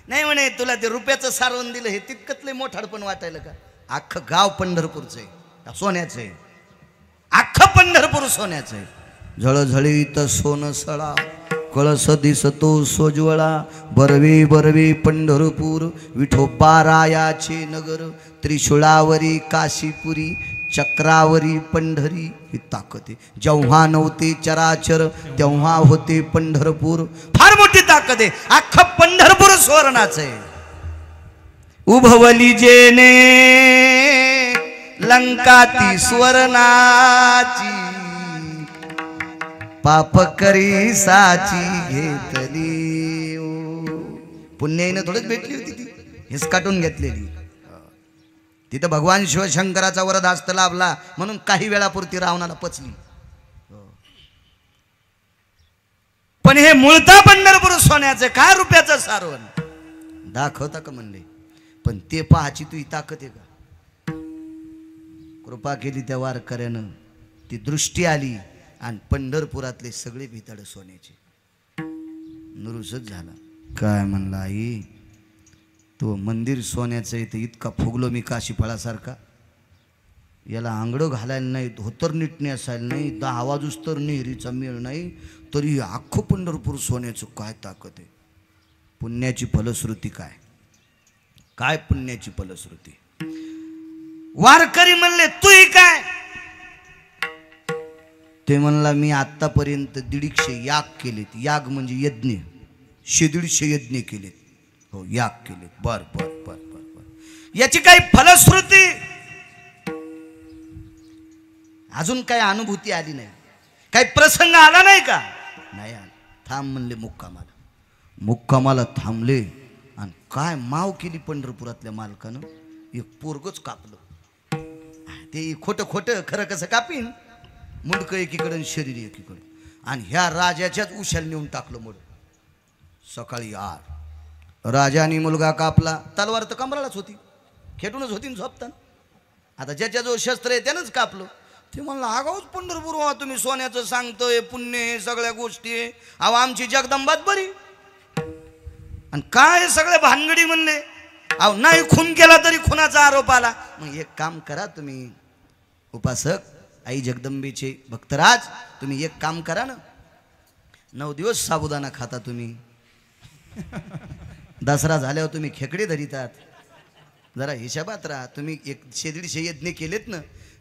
नाही म्हणे तुला ते रुपयाचं सारवण दिलं हे तितकतले मोठाडपण वाटायला का? अख्खं गाव पंढरपूरचं आहे, सोन्याचं आहे. अख्खं पंढरपूर सोन्याचं आहे. झळझळीत सोन सळा कळस दिसतो सोज्वळा. बरवे बरवे पंढरपूर विठोबा रायाचे नगर. त्रिशूळावरी काशीपुरी चक्रावरी पंढरी ही ताकद आहे. जेव्हा नव्हते चराचर तेव्हा होते पंढरपूर. फार मोठी ताकद आहे. अख्खं पंढरपूर सुवर्णाचं आहे. उभवली जेने लंका ती सुवर्णाची. पाप करी साची घेतली. पुण्याईनं थोडंच भेटली होती ती, हिसकाटून घेतलेली. तिथं भगवान शिवशंकराचा वरदास्त लाभला म्हणून काही वेळापुरती रावणाला पचली. पण हे मूळता पंढरपूर सोन्याचं काय रुपयाचं सारवण दाखवता का म्हणले. पण ते पाहाची तुझी ताकद आहे का? कृपा केली त्या वारकऱ्यानं, ती दृष्टी आली आणि पंढरपुरातले सगळे भिताड सोन्याचे. नुरुसच झाला. काय म्हणला आई, तो मंदिर सोन्याचं आहे, तर इतका फुगलो मी काशी फळासारखा. याला आंगडं घालायला नाही, धोतर नीटणे असायला नाही, 10 वाजूस तर नेहरीचा मेळ नाही, तरी अख्खं पंढरपूर सोन्याचं. काय ताकद आहे. पुण्याची फलश्रुती काय, काय पुण्याची फलश्रुती. वारकरी म्हणले तूही काय. ते म्हणला मी आत्तापर्यंत 150 याग केलेत. याग म्हणजे यज्ञ. 150 यज्ञ केलेत. हो, याग केलेत. बर बर बर बर बर. याची काही फलश्रुती, अजून काही अनुभूती आली नाही, काही प्रसंग आला नाही का. नाही आला. थांब म्हणले मुक्कामाला. मुक्कामाला थांबले आणि काय माव केली पंढरपुरातल्या मालकानं. एक पोरगच कापलं. ते खोटं खोटं खरं कसं कापीन. मुंडकं एकीकडे आणि शरीर एकीकडे. आणि ह्या राजाच्याच उशाला नेऊन टाकलं मोड. सकाळी राजाने मुलगा कापला. तलवार तर कमरालाच होती, खेटूनच होती झोपताना. आता ज्याच्याजवळ शस्त्र आहे त्यानंच कापलं. ते म्हणलं आगाऊच पंढरपूर व्हा तुम्ही, सोन्याचं सांगतोय, पुण्य हे सगळ्या गोष्टी आहे. अहो आमची जगदंबाच बरी. आणि काय सगळ्या भानगडी म्हणले. अहो नाही खून केला तरी खुनाचा आरोप आला. मग एक काम करा तुम्ही उपासक आई जगदंबेचे भक्तराज, तुम्ही एक काम करा ना, 9 दिवस साबुदाणा खाता तुम्ही. दसरा झाल्यावर तुम्ही खेकडे धरितात. जरा हिशोबात राहा. तुम्ही 100-150 यज्ञ केलेत ना,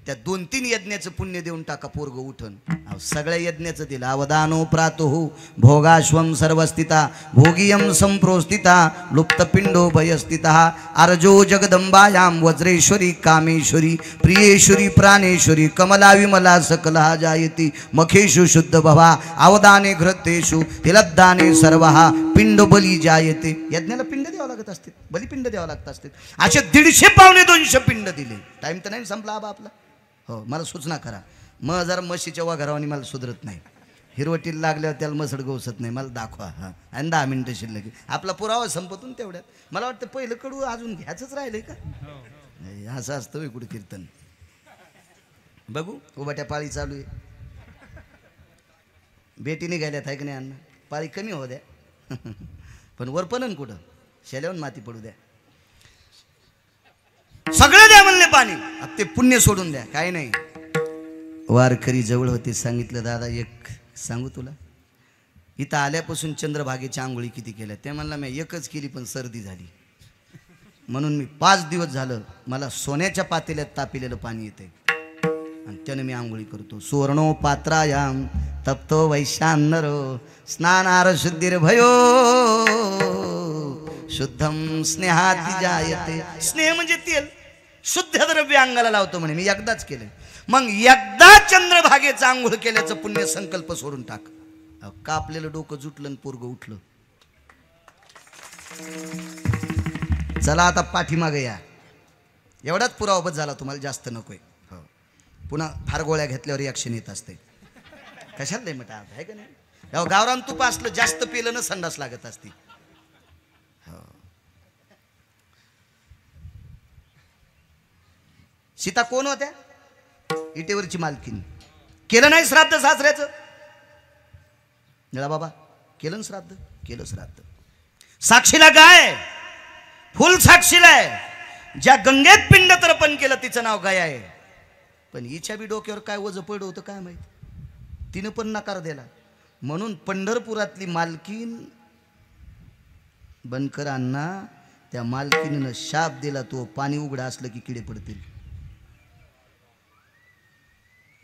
त्या 2-3 यज्ञाचं पुण्य देऊन टाका, पोरग उठन. सगळ्या यज्ञाचं दिलं. अवदानो प्रातुः भोगाश्वम सर्वस्थिता भोगियम संप्रोस्थिता लुप्तपिंडो भयस्थिता अर्जो जगदंबायां वज्रेश्वरी कामेश्वरी प्रियेश्वरी प्राणेश्वरी कमला विमला सकला जायती मखेषु शुद्ध भवा अवदाने घृतेषु तिलद्दाने सर्वहा पिंड बली जायते. यज्ञाला पिंड द्यावं लागत असते, बलिपिंड द्यावं लागत असते. असे 150 पावणे 200 पिंड दिले. टाइम तर नाही संपला आबा आपला. हो, मला सूचना करा. मग जरा म्हशीच्या वाघरावानी मला सुधरत नाही. हिरवटीला लागल्यावर त्याला मसड गवसत नाही. मला दाखवा. हां, आणि 10 मिनिटं शिल्लक. आपला पुरावा संपतून तेवढ्यात. मला वाटतं पहिलं कडू अजून घ्यायचंच राहिलंय का. असं असतं कुठं कीर्तन. बघू उभाट्या पाळी चालू आहे. बेटीने गेल्यात आहे की नाही अण्णा. पाळी कमी हो द्या. पण वरपणन कुठं शेल्यावून माती पडू द्या. सगळं द्या म्हणले पाणी. ते पुण्य सोडून द्या. काय नाही. वारकरी जवळ होते. सांगितलं दादा एक सांगू तुला, इथं आल्यापासून चंद्रभागेच्या आंघोळी किती केल्या. ते म्हणला मी एकच केली पण सर्दी झाली, म्हणून मी 5 दिवस झालं मला सोन्याच्या पातेल्यात तापिलेलं पाणी येते आणि त्यानं मी आंघोळी करतो. सुवर्णो पात्रायाम तप्तो वैशान्नरो स्नानार शुद्धीर भयो शुद्धम स्नेहाती जायते. स्नेह म्हणजे तेल, शुद्ध द्रव्य अंगाला लावतो म्हणे. मी एकदाच केलं. मग एकदा चंद्रभागेचं आंघोळ केल्याचं पुण्य संकल्प सोडून टाक. कापलेलं डोकं जुटलं, पोरग उठलं. चला आता पाठीमागे या. एवढाच पुरावा बस झाला तुम्हाला, जास्त नकोय. हो, पुन्हा फार गोळ्या घेतल्यावर रिॲक्शन येत असते. कशात नाही म्हटलं आहे का नाही. गावरान तूप असलं जास्त पिलं ना संडास लागत असते. सीता कोण होत्या. इटेवरची मालकीन. केलं नाही श्राद्ध सासऱ्याचं. निळा बाबा केलं श्राद्ध. केलं श्राद्ध. साक्षीला गाय, फुल साक्षीला आहे. ज्या गंगेत पिंड तर्पण केलं तिचं नाव गाय आहे. पण हिच्या बी डोक्यावर काय वज पडलं होतं काय माहित. तिनं पण नकार दिला. म्हणून पंढरपुरातली मालकीन बनकरांना त्या मालकीनं शाप दिला, तो पाणी उघडा असलं की किडे पडतील.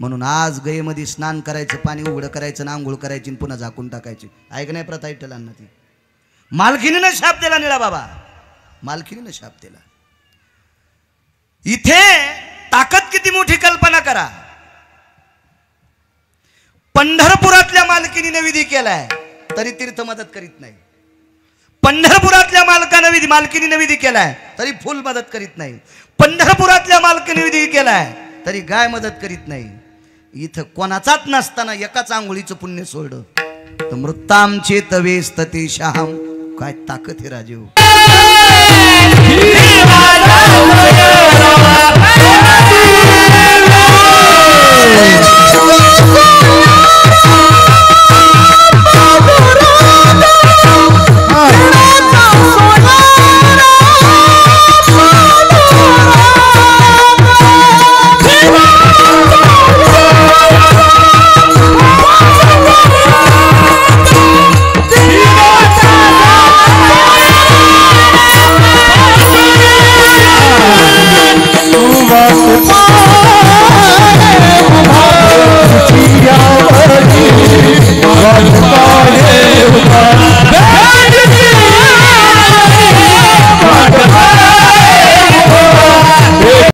म्हणून आज गयेमध्ये स्नान करायचं, पाणी उघडं करायचं, आंघोळ करायची, पुन्हा झाकून टाकायची. ऐक नाही प्रथा इटलांना. ती मालकीनीनं शाप दिला. निळा बाबा मालकीनीनं शाप दिला. इथे ताकद किती मोठी कल्पना करा. पंढरपुरातल्या मालकीनीने विधी केलाय तरी तीर्थ मदत करीत नाही. पंढरपुरातल्या मालकीनीने विधी केलाय तरी फुल मदत करीत नाही. पंढरपुरातल्या मालकीने विधी केलाय तरी गाय मदत करीत नाही. इथं कोणाचाच नसताना एकाच आंघोळीचं पुण्य सोडलं तर मृताम चेतवेस्तते शाहम. काय ताकद हे राजीव. हो